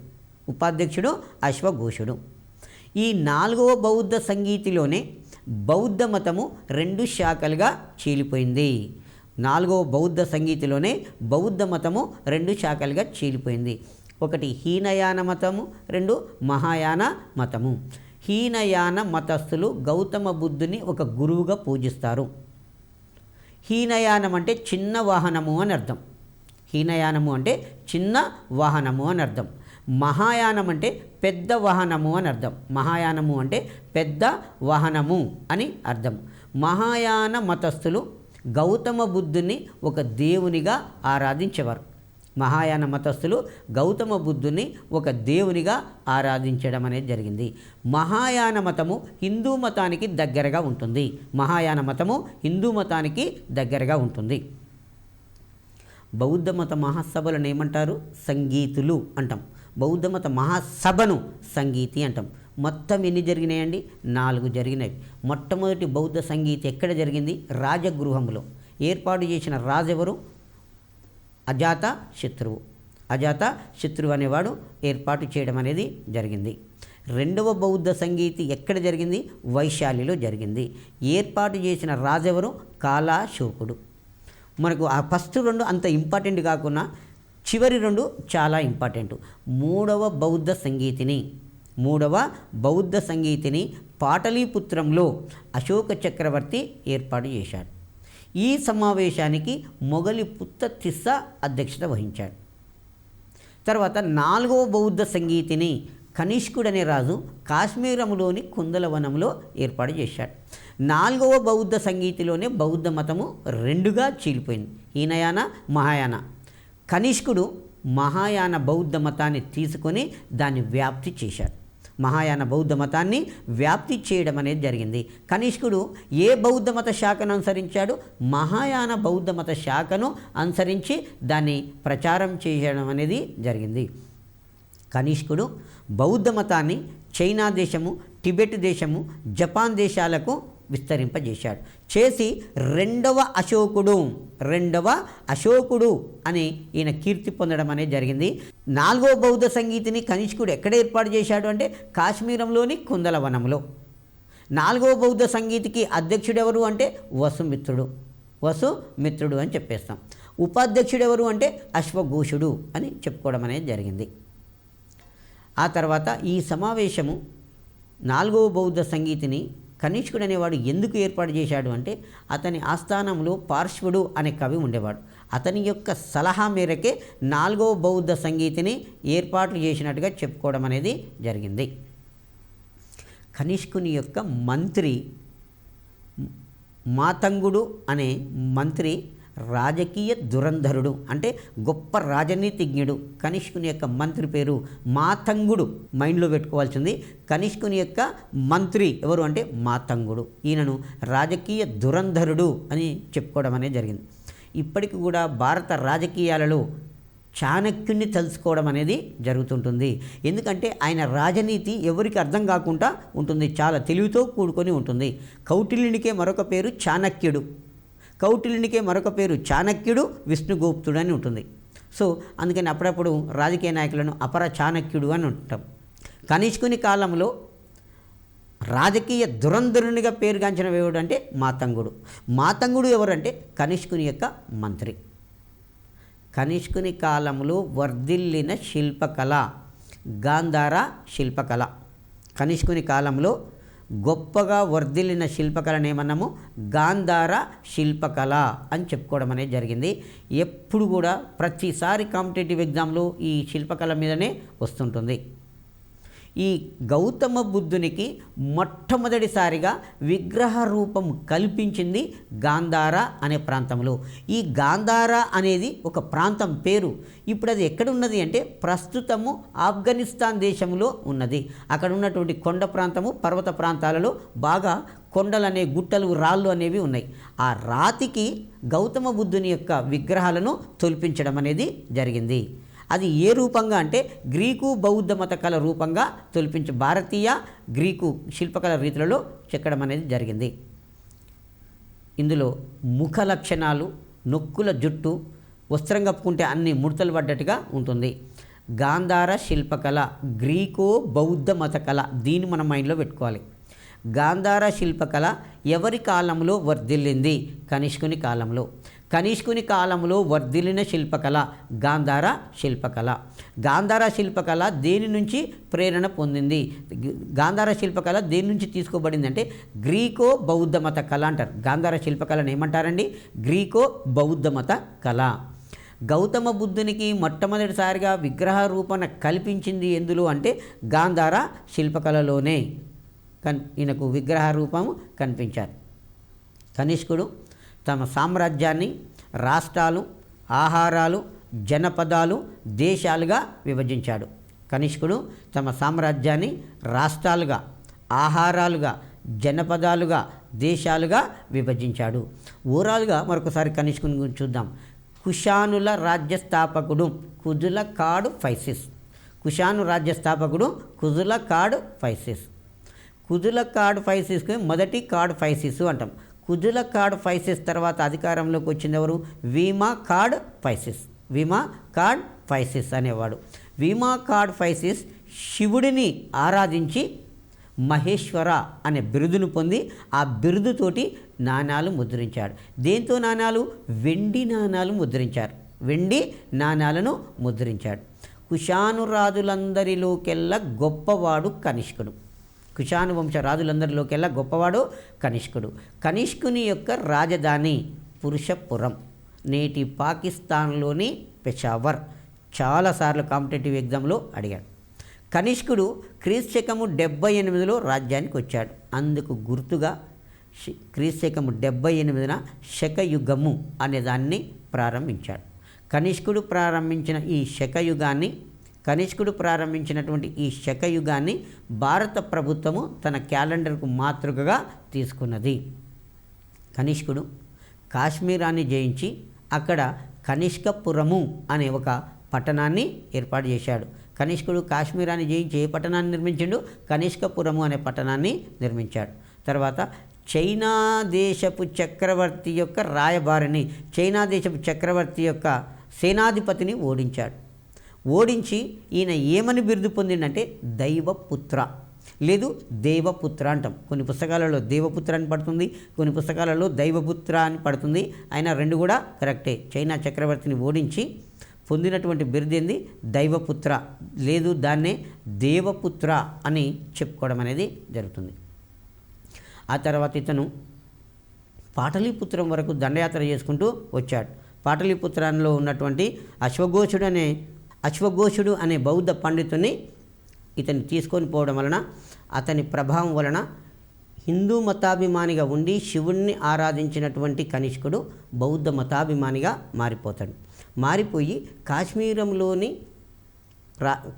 ఈ 4వ బౌద్ధ సంగీతిలోనే బౌద్ధ మతము 2 శాఖలుగా చీలిపోయింది. 4వ బౌద్ధ సంగీతిలోనే బౌద్ధ మతము 2 శాఖలుగా చీలిపోయింది. ఒకటి హీనయాన మతము, 2 మహాయాన మతము. హీనయాన మతస్థులు గౌతమ బుద్ధుని ఒక గురువుగా పూజిస్తారు. హీనయానం అంటే చిన్న వాహనము అని అర్థం. మహాయానం అంటే పెద్ద వాహనము అని అర్థం. మహాయాన మతస్థులు గౌతమ బుద్ధుని ఒక దేవునిగా ఆరాధించేవారు. ఆరాధించడం అనేది జరిగింది. మహాయాన మతము హిందూ మతానికి దగ్గరగా ఉంటుంది. బౌద్ధ మత మహాసభలను ఏమంటారు? సంగీతులు అంటాం. బౌద్ధ మత మహాసభను సంగీతి అంటాం. మొత్తం ఎన్ని జరిగినాయండి? 4 జరిగినాయి. మొట్టమొదటి బౌద్ధ సంగీతి ఎక్కడ జరిగింది? రాజగృహంలో. ఏర్పాటు చేసిన రాజెవరు? అజాత శత్రువు అనేవాడు ఏర్పాటు చేయడం అనేది జరిగింది. 2వ బౌద్ధ సంగీతి ఎక్కడ జరిగింది? వైశాలిలో జరిగింది. ఏర్పాటు చేసిన రాజెవరు? కాలాశోకుడు. మనకు ఆ ఫస్ట్ 2 అంత ఇంపార్టెంట్ కాకుండా చివరి 2 చాలా ఇంపార్టెంట్. 3వ బౌద్ధ సంగీతిని పాటలీపుత్రంలో అశోక చక్రవర్తి ఏర్పాటు చేశాడు. ఈ సమావేశానికి మొగలిపుత్త తిస్స అధ్యక్షత వహించాడు. తర్వాత 4వ బౌద్ధ సంగీతిని కనిష్కుడనే రాజు కాశ్మీరంలోని కుందలవనంలో ఏర్పాటు చేశాడు. నాలుగవ బౌద్ధ సంగీతిలోనే బౌద్ధ మతము రెండుగా చీలిపోయింది, హీనయాన మహాయాన. కనిష్కుడు మహాయాన బౌద్ధ మతాన్ని తీసుకొని దాన్ని వ్యాప్తి చేశాడు. మహాయాన బౌద్ధ మతాన్ని వ్యాప్తి చేయడం అనేది జరిగింది. కనిష్కుడు ఏ బౌద్ధ మత శాఖను అనుసరించాడు? మహాయాన బౌద్ధ మత శాఖను అనుసరించి దాన్ని ప్రచారం చేయడం అనేది జరిగింది. కనిష్కుడు బౌద్ధ మతాన్ని చైనా దేశము, టిబెట్ దేశము, జపాన్ దేశాలకు విస్తరింపజేశాడు. చేసి రెండవ అశోకుడు అని ఈయన కీర్తి పొందడం అనేది జరిగింది. నాలుగవ బౌద్ధ సంగీతిని కనిష్కుడు ఎక్కడ ఏర్పాటు చేశాడు అంటే కాశ్మీరంలోని కుందలవనంలో. నాలుగవ బౌద్ధ సంగీతికి అధ్యక్షుడు ఎవరు అంటే వసుమిత్రుడు అని చెప్పేస్తాం. ఉపాధ్యక్షుడు ఎవరు అంటే అశ్వఘోషుడు అని చెప్పుకోవడం అనేది జరిగింది. ఆ తర్వాత ఈ సమావేశము నాలుగవ బౌద్ధ సంగీతిని కనిష్కుడు అనేవాడు ఎందుకు ఏర్పాటు చేశాడు అంటే అతని ఆస్థానంలో పార్శ్వుడు అనే కవి ఉండేవాడు. అతని యొక్క సలహా మేరకే నాలుగవ బౌద్ధ సంగీతిని ఏర్పాట్లు చేసినట్టుగా చెప్పుకోవడం అనేది జరిగింది. కనిష్కుని యొక్క మంత్రి మాతంగుడు అనే మంత్రి రాజకీయ దురంధరుడు, అంటే గొప్ప రాజనీతిజ్ఞుడు. కనిష్కుని యొక్క మంత్రి పేరు మాతంగుడు. మైండ్లో పెట్టుకోవాల్సింది. కనిష్కుని యొక్క మంత్రి ఎవరు అంటే మాతంగుడు. ఈయనను రాజకీయ దురంధరుడు అని చెప్పుకోవడం అనేది జరిగింది. ఇప్పటికి కూడా భారత రాజకీయాలలో చాణక్యుని తెలుసుకోవడం అనేది జరుగుతుంటుంది. ఎందుకంటే ఆయన రాజనీతి ఎవరికి అర్థం కాకుండా ఉంటుంది, చాలా తెలివితో కూడుకొని ఉంటుంది. కౌటిల్యునికే మరొక పేరు చాణక్యుడు, కౌటిల్యునికే మరొక పేరు చాణక్యుడు, విష్ణుగుప్తుడు అని ఉంటుంది. సో అందుకని అప్పుడప్పుడు రాజకీయ నాయకులను అపర చాణక్యుడు అని ఉంటాం. కనిష్కుని కాలంలో రాజకీయ దురంధరునిగా పేరుగాంచిన దేవుడు అంటే మాతంగుడు ఎవరంటే కనిష్కుని యొక్క మంత్రి. కనిష్కుని కాలంలో వర్ధిల్లిన శిల్పకళ గాంధార శిల్పకళ. కనిష్కుని కాలంలో గొప్పగా వర్ధిల్లిన శిల్పకళను ఏమన్నాము? గాంధార శిల్పకళ అని చెప్పుకోవడం అనేది జరిగింది. ఎప్పుడు కూడా ప్రతిసారి కాంపిటేటివ్ ఎగ్జామ్లో ఈ శిల్పకళ మీదనే వస్తుంటుంది. ఈ గౌతమ బుద్ధునికి మొట్టమొదటిసారిగా విగ్రహ రూపం కల్పించింది గాంధార అనే ప్రాంతంలో. ఈ గాంధార అనేది ఒక ప్రాంతం పేరు. ఇప్పుడు అది ఎక్కడ ఉన్నది అంటే ప్రస్తుతము ఆఫ్ఘనిస్తాన్ దేశంలో ఉన్నది. అక్కడ ఉన్నటువంటి కొండ ప్రాంతము, పర్వత ప్రాంతాలలో బాగా కొండలనే గుట్టలు, రాళ్ళు అనేవి ఉన్నాయి. ఆ రాతికి గౌతమ బుద్ధుని యొక్క విగ్రహాలను తొలిపించడం అనేది జరిగింది. అది ఏ రూపంగా అంటే గ్రీకు బౌద్ధ మత కళ రూపంగా తొలిపించి భారతీయ గ్రీకు శిల్పకళ రీతులలో చెక్కడం అనేది జరిగింది. ఇందులో ముఖ లక్షణాలు, నొక్కుల జుట్టు, వస్త్రం కప్పుకుంటే అన్ని ముడతలు పడ్డట్టుగా ఉంటుంది. గాంధార శిల్పకళ గ్రీకో బౌద్ధ మత కళ, దీన్ని మనం మైండ్లో పెట్టుకోవాలి. గాంధార శిల్పకళ ఎవరి కాలంలో వర్ధిల్లింది? కనిష్కుని కాలంలో. కనిష్కుని కాలంలో వర్ధిల్లిన శిల్పకళ గాంధార శిల్పకళ. గాంధార శిల్పకళ దేని నుంచి ప్రేరణ పొందింది? గాంధార శిల్పకళ దేని నుంచి తీసుకోబడింది అంటే గ్రీకో బౌద్ధ మత కళ అంటారు. గాంధార శిల్పకళను ఏమంటారండి? గ్రీకో బౌద్ధ మత కళ. గౌతమ బుద్ధునికి మొట్టమొదటిసారిగా విగ్రహ రూపణ కల్పించింది ఎందులో అంటే గాంధార శిల్పకళలోనే. ఈయనకు విగ్రహ రూపము కనిపించారు. కనిష్కుడు తమ సామ్రాజ్యాన్ని రాష్ట్రాలు, ఆహారాలు, జనపదాలు, దేశాలుగా విభజించాడు. కనిష్కుడు తమ సామ్రాజ్యాన్ని రాష్ట్రాలుగా, ఆహారాలుగా, జనపదాలుగా, దేశాలుగా విభజించాడు. ఓవరాల్గా మరొకసారి కనిష్కుని గురించి చూద్దాం. కుషానుల రాజ్యస్థాపకుడు కుజులకాడు ఫైసిస్. కుషాను రాజ్యస్థాపకుడు కుజులకాడు ఫైసిస్. కుజులకాడు ఫైసిస్కి మొదటి కార్డ్ ఫైసిస్ అంటాం. కుజులకాడు ఫైసిస్ తర్వాత అధికారంలోకి వచ్చింది ఎవరు? వీమాకాడ్ ఫైసిస్ అనేవాడు. వీమాకాడ్ ఫైసిస్ శివుడిని ఆరాధించి మహేశ్వర అనే బిరుదును పొంది ఆ బిరుదుతోటి నాణాలు ముద్రించాడు. దేంతో నాణాలు? వెండి నాణాలు ముద్రించారు. వెండి నాణాలను ముద్రించాడు. కుషాను రాజులందరిలోకెల్లా గొప్పవాడు కనిష్కుడు. కుషాను వంశ రాజులందరిలోకెల్లా గొప్పవాడు కనిష్కుడు. కనిష్కుని యొక్క రాజధాని పురుషపురం, నేటి పాకిస్తాన్లోని పెషావర్. చాలాసార్లు కాంపిటేటివ్ ఎగ్జామ్లో అడిగాడు. కనిష్కుడు క్రీస్తు శకము 78లో రాజ్యానికి వచ్చాడు. అందుకు గుర్తుగా క్రీస్తకం 78న శకయుగము అనే దాన్ని ప్రారంభించాడు. కనిష్కుడు ప్రారంభించినటువంటి ఈ శకయుగాన్ని భారత ప్రభుత్వము తన క్యాలెండర్కు మాతృకగా తీసుకున్నది. కనిష్కుడు కాశ్మీరాన్ని జయించి అక్కడ కనిష్కపురము అనే ఒక పట్టణాన్ని ఏర్పాటు చేశాడు. కనిష్కుడు కాశ్మీరాన్ని జయించి ఏ పట్టణాన్ని నిర్మించాడు? కనిష్కపురము అనే పట్టణాన్ని నిర్మించాడు. తర్వాత చైనా దేశపు చక్రవర్తి యొక్క రాయబారిని, చైనా దేశపు చక్రవర్తి యొక్క సేనాధిపతిని ఓడించి ఈయన ఏమని బిరుదు పొందిండంటే దైవపుత్ర లేదు దేవపుత్ర అంటాం. కొన్ని పుస్తకాలలో దేవపుత్ర అని పడుతుంది, కొన్ని పుస్తకాలలో దైవపుత్ర అని పడుతుంది. అయినా రెండు కూడా కరెక్టే. చైనా చక్రవర్తిని ఓడించి పొందినటువంటి బిరుదేంది దైవపుత్ర, లేదు దాన్నే దేవపుత్ర అని చెప్పుకోవడం అనేది జరుగుతుంది. ఆ తర్వాత ఇతను పాటలీపుత్రం వరకు దండయాత్ర చేసుకుంటూ వచ్చాడు. పాటలీపుత్రంలో ఉన్నటువంటి అశ్వఘోషుడు అనే బౌద్ధ పండితుని ఇతన్ని తీసుకొని పోవడం వలన, అతని ప్రభావం వలన హిందూ మతాభిమానిగా ఉండి శివుణ్ణి ఆరాధించినటువంటి కనిష్కుడు బౌద్ధ మతాభిమానిగా మారిపోతాడు. మారిపోయి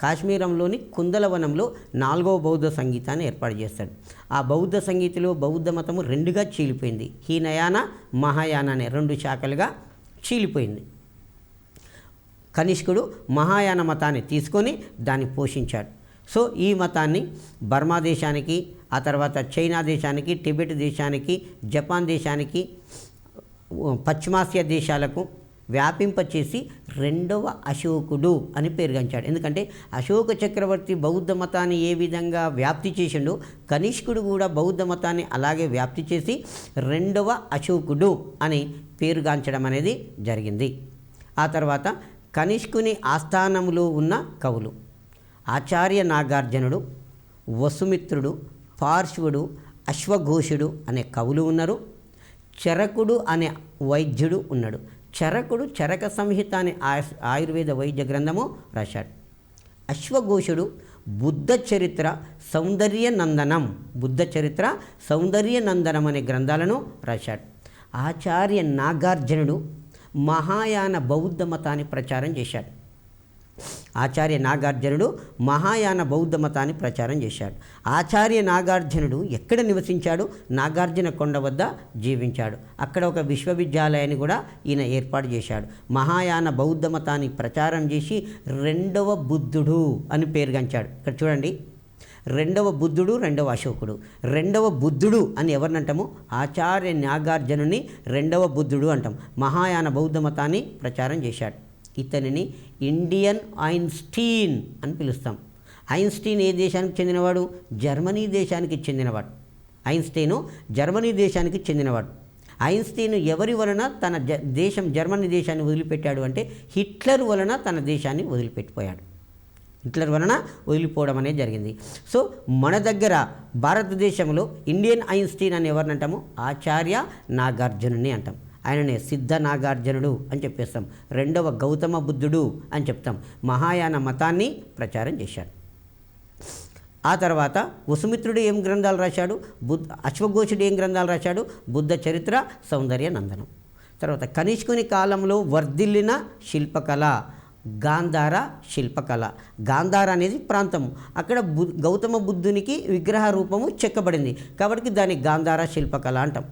కాశ్మీరంలోని కుందలవనంలో 4వ బౌద్ధ సంగీతాన్ని ఏర్పాటు చేస్తాడు. ఆ బౌద్ధ సంగీతిలో బౌద్ధ మతము రెండుగా చీలిపోయింది. హీనయాన, మహాయాన అనే 2 శాఖలుగా చీలిపోయింది. కనిష్కుడు మహాయాన మతాన్ని తీసుకొని దాన్ని పోషించాడు. సో ఈ మతాన్ని బర్మా దేశానికి, ఆ తర్వాత చైనా దేశానికి, టిబెట్ దేశానికి, జపాన్ దేశానికి, పశ్చిమాసియా దేశాలకు వ్యాపింపచేసి 2వ అశోకుడు అని పేరుగాంచాడు. ఎందుకంటే అశోక చక్రవర్తి బౌద్ధ మతాన్ని ఏ విధంగా వ్యాప్తి చేసిండో కనిష్కుడు కూడా బౌద్ధ మతాన్ని అలాగే వ్యాప్తి చేసి 2వ అశోకుడు అని పేరుగాంచడం అనేది జరిగింది. ఆ తర్వాత కనిష్కుని ఆస్థానంలో ఉన్న కవులు ఆచార్య నాగార్జునుడు, వసుమిత్రుడు, పార్శ్వుడు, అశ్వఘోషుడు అనే కవులు ఉన్నారు. చరకుడు అనే వైద్యుడు ఉన్నాడు. చరకుడు చరక సంహిత అనే ఆయుర్వేద వైద్య గ్రంథము రాశాడు. అశ్వఘోషుడు బుద్ధ చరిత్ర సౌందర్యనందనం అనే గ్రంథాలను రాశాడు. ఆచార్య నాగార్జునుడు మహాయాన బౌద్ధ మతాన్ని ప్రచారం చేశాడు. ఆచార్య నాగార్జునుడు ఎక్కడ నివసించాడు? నాగార్జున కొండ వద్ద జీవించాడు. అక్కడ ఒక విశ్వవిద్యాలయాన్ని కూడా ఈయన ఏర్పాటు చేశాడు. మహాయాన బౌద్ధ మతాన్ని ప్రచారం చేసి 2వ బుద్ధుడు అని పేరుగాంచాడు. ఇక్కడ చూడండి, 2వ బుద్ధుడు, 2వ అశోకుడు. 2వ బుద్ధుడు అని ఎవరినంటాము? ఆచార్య నాగార్జునుని 2వ బుద్ధుడు అంటాం. మహాయాన బౌద్ధ మతాన్ని ప్రచారం చేశాడు. ఇతనిని ఇండియన్ ఐన్స్టీన్ అని పిలుస్తాం. ఐన్స్టీన్ ఏ దేశానికి చెందినవాడు? జర్మనీ దేశానికి చెందినవాడు. ఐన్స్టీన్ ఎవరి వలన తన జర్మనీ దేశాన్ని వదిలిపెట్టాడు అంటే హిట్లర్ వలన తన దేశాన్ని వదిలిపోవడం అనేది జరిగింది. సో మన దగ్గర భారతదేశంలో ఇండియన్ ఐన్స్టీన్ అని ఎవరిని అంటాము? ఆచార్య నాగార్జునుని అంటాం. ఆయననే సిద్ధ నాగార్జునుడు అని చెప్పేస్తాం. 2వ గౌతమ బుద్ధుడు అని చెప్తాం. మహాయాన మతాన్ని ప్రచారం చేశాడు. ఆ తర్వాత వసుమిత్రుడు ఏం గ్రంథాలు రాశాడు? అశ్వఘోషుడు ఏం గ్రంథాలు రాశాడు? బుద్ధ చరిత్ర, సౌందర్యనందనం. తర్వాత కనిష్కుని కాలంలో వర్ధిల్లిన శిల్పకళ గాంధార శిల్పకళ. గాంధార అనేది ప్రాంతము. అక్కడ గౌతమ బుద్ధునికి విగ్రహ రూపము చెక్కబడింది కాబట్టి దాన్ని గాంధార శిల్పకళ అంటాం.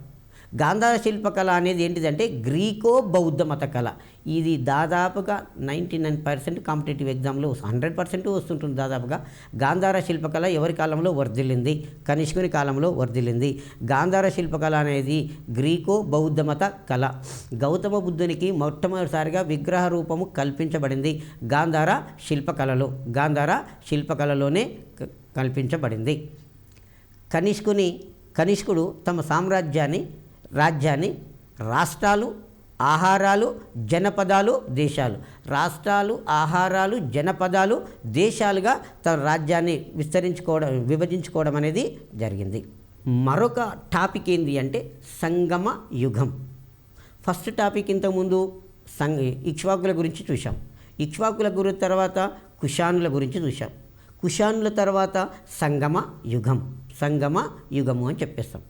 గాంధార శిల్పకళ అనేది ఏంటిదంటే గ్రీకో బౌద్ధ మత కళ. ఇది దాదాపుగా 99% కాంపిటేటివ్ ఎగ్జామ్లో 100% వస్తుంటుంది దాదాపుగా. గాంధార శిల్పకళ ఎవరి కాలంలో వర్ధిల్లింది? కనిష్కుని కాలంలో వర్ధిల్లింది. గాంధార శిల్పకళ అనేది గ్రీకో బౌద్ధ మత కళ. గౌతమ బుద్ధునికి మొట్టమొదటిసారిగా విగ్రహ రూపము కల్పించబడింది గాంధార శిల్పకళలోనే కల్పించబడింది. కనిష్కుడు తమ రాజ్యాన్ని రాష్ట్రాలు, ఆహారాలు, జనపదాలు, దేశాలుగా తన రాజ్యాన్ని విభజించుకోవడం అనేది జరిగింది. మరొక టాపిక్ ఏంటి అంటే సంగమ యుగం. ఫస్ట్ టాపిక్ ఇంతకుముందు ఇక్ష్వాకుల గురించి చూసాం. ఇక్ష్వాకుల గురించి తర్వాత కుషానుల గురించి చూసాం. కుషానుల తర్వాత సంగమ యుగము అని చెప్పేస్తాం.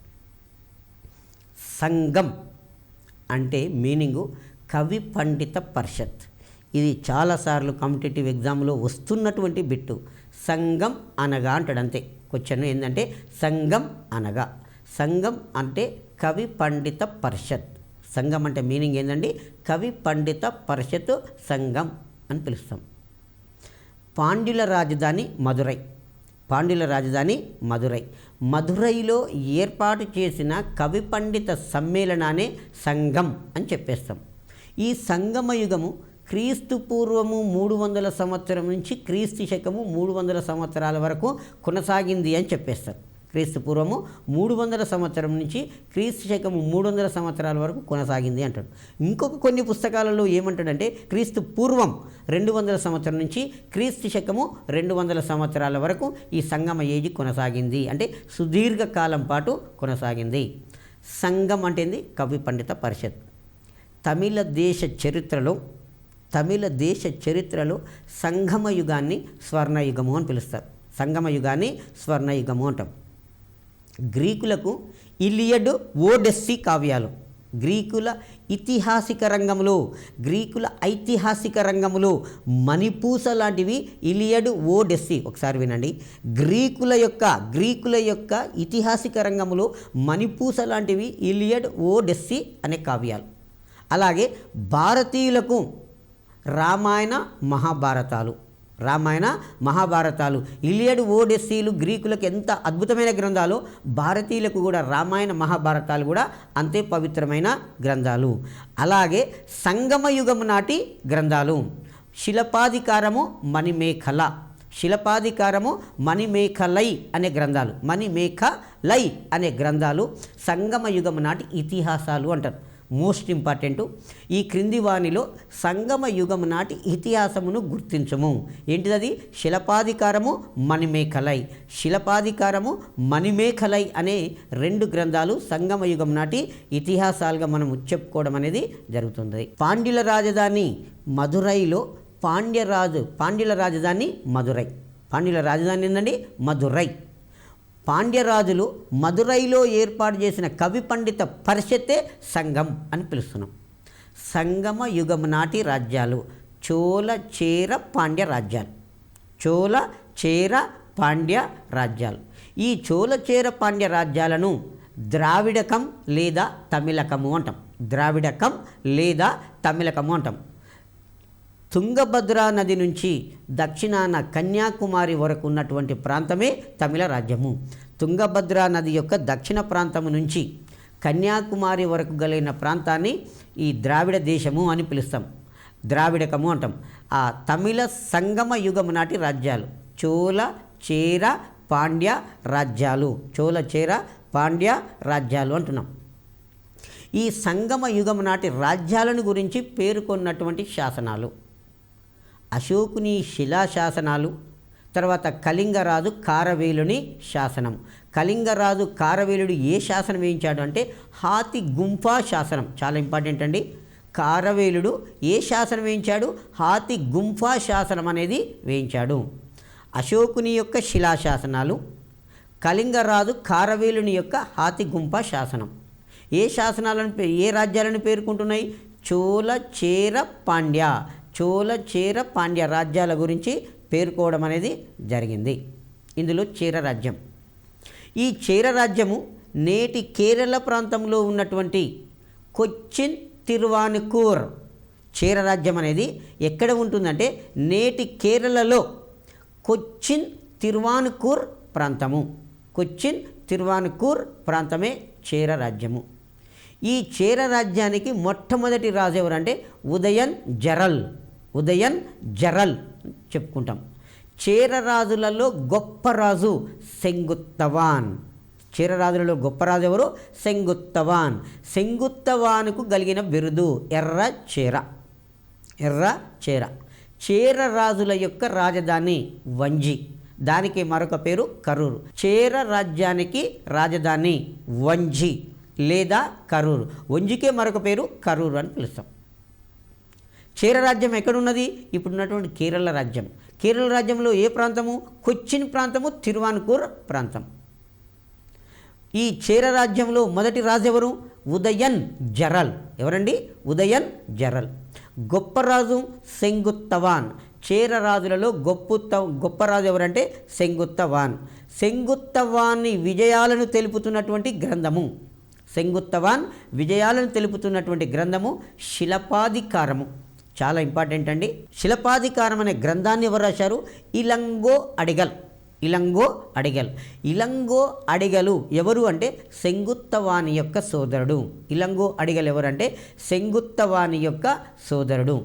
సంఘం అంటే మీనింగు కవి పండిత పరిషత్. ఇది చాలాసార్లు కాంపిటేటివ్ ఎగ్జామ్లో వస్తున్నటువంటి బిట్టు. సంఘం అనగా అంటాడు, అంతే. క్వశ్చన్ ఏంటంటే సంఘం అనగా. సంఘం అంటే కవి పండిత పరిషత్. సంఘం అంటే మీనింగ్ ఏంటండి? కవి పండిత పరిషత్ సంఘం అని పిలుస్తాం. పాండ్యుల రాజధాని మదురై. పాండ్యుల రాజధాని మదురై. మదురైలో ఏర్పాటు చేసిన కవి పండిత సమ్మేళనాన్ని సంఘం అని చెప్పేస్తాం. ఈ సంగమ యుగము క్రీస్తు పూర్వము 300 సంవత్సరం నుంచి క్రీస్తు శకము 300 సంవత్సరాల వరకు కొనసాగింది అని చెప్పేస్తారు. క్రీస్తు పూర్వము 300 సంవత్సరం నుంచి క్రీస్తు శకము 300 సంవత్సరాల వరకు కొనసాగింది అంటాడు. ఇంకొక కొన్ని పుస్తకాలలో ఏమంటాడంటే క్రీస్తు పూర్వం 200 సంవత్సరం నుంచి క్రీస్తు శకము 200 సంవత్సరాల వరకు ఈ సంగమ ఏజీ కొనసాగింది, అంటే సుదీర్ఘ కాలం పాటు కొనసాగింది. సంఘం అంటే ఏంది? కవి పండిత పరిషత్. తమిళ దేశ చరిత్రలో సంగమ యుగాన్ని స్వర్ణయుగము అని పిలుస్తారు. సంగమ యుగాన్ని స్వర్ణయుగము అంటాం. గ్రీకులకు ఇలియడ్, ఓడెస్సీ కావ్యాలు గ్రీకుల ఐతిహాసిక రంగంలో మణిపూస లాంటివి ఇలియడ్, ఓడెస్సీ. ఒకసారి వినండి. గ్రీకుల యొక్క ఇతిహాసిక రంగంలో మణిపూస లాంటివి ఇలియడ్, ఓడెస్సీ అనే కావ్యాలు. అలాగే భారతీయులకు రామాయణ మహాభారతాలు ఇలియడ్, ఓడెస్సీలు గ్రీకులకు ఎంత అద్భుతమైన గ్రంథాలు, భారతీయులకు కూడా రామాయణ మహాభారతాలు కూడా అంతే పవిత్రమైన గ్రంథాలు. అలాగే సంగమ యుగం నాటి గ్రంథాలు శిలపాధికారము, మణిమేఖలై అనే గ్రంథాలు సంగమ యుగం నాటి ఇతిహాసాలు అంటారు. Most important. ఈ క్రింది వానిలో సంగమ యుగము నాటి ఇతిహాసమును గుర్తించము. ఏంటిది? శిలపాధికారము, మణిమేఖలై అనే 2 గ్రంథాలు సంగమ యుగం నాటి ఇతిహాసాలుగా మనం చెప్పుకోవడం అనేది జరుగుతుంది. పాండ్యుల రాజధాని మదురైలో పాండ్యుల రాజధాని ఏంటండి? మదురై. పాండ్యరాజులు మదురైలో ఏర్పాటు చేసిన కవి పండిత పరిషత్తే సంఘం అని పిలుస్తున్నాం. సంగమ యుగం నాటి రాజ్యాలు చోళ, చేర, పాండ్య రాజ్యాలు. ఈ చోళ, చేర, పాండ్య రాజ్యాలను ద్రావిడకం లేదా తమిళకము అంటాం. తుంగభద్రా నది నుంచి దక్షిణాన కన్యాకుమారి వరకు ఉన్నటువంటి ప్రాంతమే తమిళ రాజ్యము. తుంగభద్రా నది యొక్క దక్షిణ ప్రాంతము నుంచి కన్యాకుమారి వరకు కలిగిన ప్రాంతాన్ని ఈ ద్రావిడ దేశము అని పిలుస్తాం, ద్రావిడకము అంటాం. ఆ తమిళ సంగమ యుగము నాటి రాజ్యాలు చోళ, చేర, పాండ్య రాజ్యాలు అంటున్నాం. ఈ సంగమ యుగము నాటి రాజ్యాలను గురించి పేర్కొన్నటువంటి శాసనాలు అశోకుని శిలాశాసనాలు, తర్వాత కళింగరాజు కారవేలుని శాసనం. కళింగరాజు కారవేలుడు ఏ శాసనం వేయించాడు అంటే హాతి గుంఫా శాసనం. చాలా ఇంపార్టెంట్ అండి. కారవేలుడు ఏ శాసనం వేయించాడు? హాతి గుంఫా శాసనం అనేది వేయించాడు. అశోకుని యొక్క శిలాశాసనాలు, కళింగరాజు కారవేలుని యొక్క హాతి గుంఫా శాసనం. ఏ రాజ్యాలను పేర్కొంటున్నాయి? చోళ, చేర, పాండ్య రాజ్యాల గురించి పేర్కోవడం అనేది జరిగింది. ఇందులో చేర రాజ్యం. ఈ చేర రాజ్యము నేటి కేరళ ప్రాంతంలో ఉన్నటువంటి కొచ్చిన్, తిరువానుకూర్. చేర రాజ్యం అనేది ఎక్కడ ఉంటుందంటే నేటి కేరళలో కొచ్చిన్, తిరువానుకూర్ ప్రాంతమే చేర రాజ్యము. ఈ చేర రాజ్యానికి మొట్టమొదటి రాజు ఎవరంటే ఉదయన్ జరల్ చెప్పుకుంటాం. చేర రాజులలో గొప్ప రాజు సెంగుత్తవాన్. చేర రాజులలో గొప్ప రాజు ఎవరు? సెంగుత్తవాన్. సెంగుత్తవాన్కు కలిగిన బిరుదు ఎర్ర చేర. చేర రాజుల యొక్క రాజధాని వంజి, దానికి మరొక పేరు కరూరు. చేర రాజ్యానికి రాజధాని వంజి లేదా కరూరు. వంజికే మరొక పేరు కరూరు అని పిలుస్తాం. చేర రాజ్యం ఎక్కడున్నది? ఇప్పుడున్నటువంటి కేరళ రాజ్యం. కేరళ రాజ్యంలో ఏ ప్రాంతము? కొచ్చిన్ ప్రాంతము, తిరువానుకూర్ ప్రాంతం. ఈ చేర రాజ్యంలో మొదటి రాజు ఎవరు? ఉదయన్ జరల్. ఎవరండి? ఉదయన్ జరల్. గొప్ప రాజు సెంగుత్తవాన్. చేర రాజులలో గొప్ప రాజు ఎవరంటే సెంగుత్తవాన్. సెంగుత్తవాన్ని విజయాలను తెలుపుతున్నటువంటి గ్రంథము, సెంగుత్తవాన్ విజయాలను తెలుపుతున్నటువంటి గ్రంథము శిలపాధికారము. చాలా ఇంపార్టెంట్ అండి. శిలపాధికారం అనే గ్రంథాన్ని ఎవరు రాశారు? ఇలంగో అడిగల్. ఇలంగో అడిగల్. ఇలంగో అడిగలు ఎవరు అంటే సెంగుత్తవాని యొక్క సోదరుడు. ఇలంగో అడిగల్ ఎవరంటే సెంగుత్తవాని యొక్క సోదరుడు.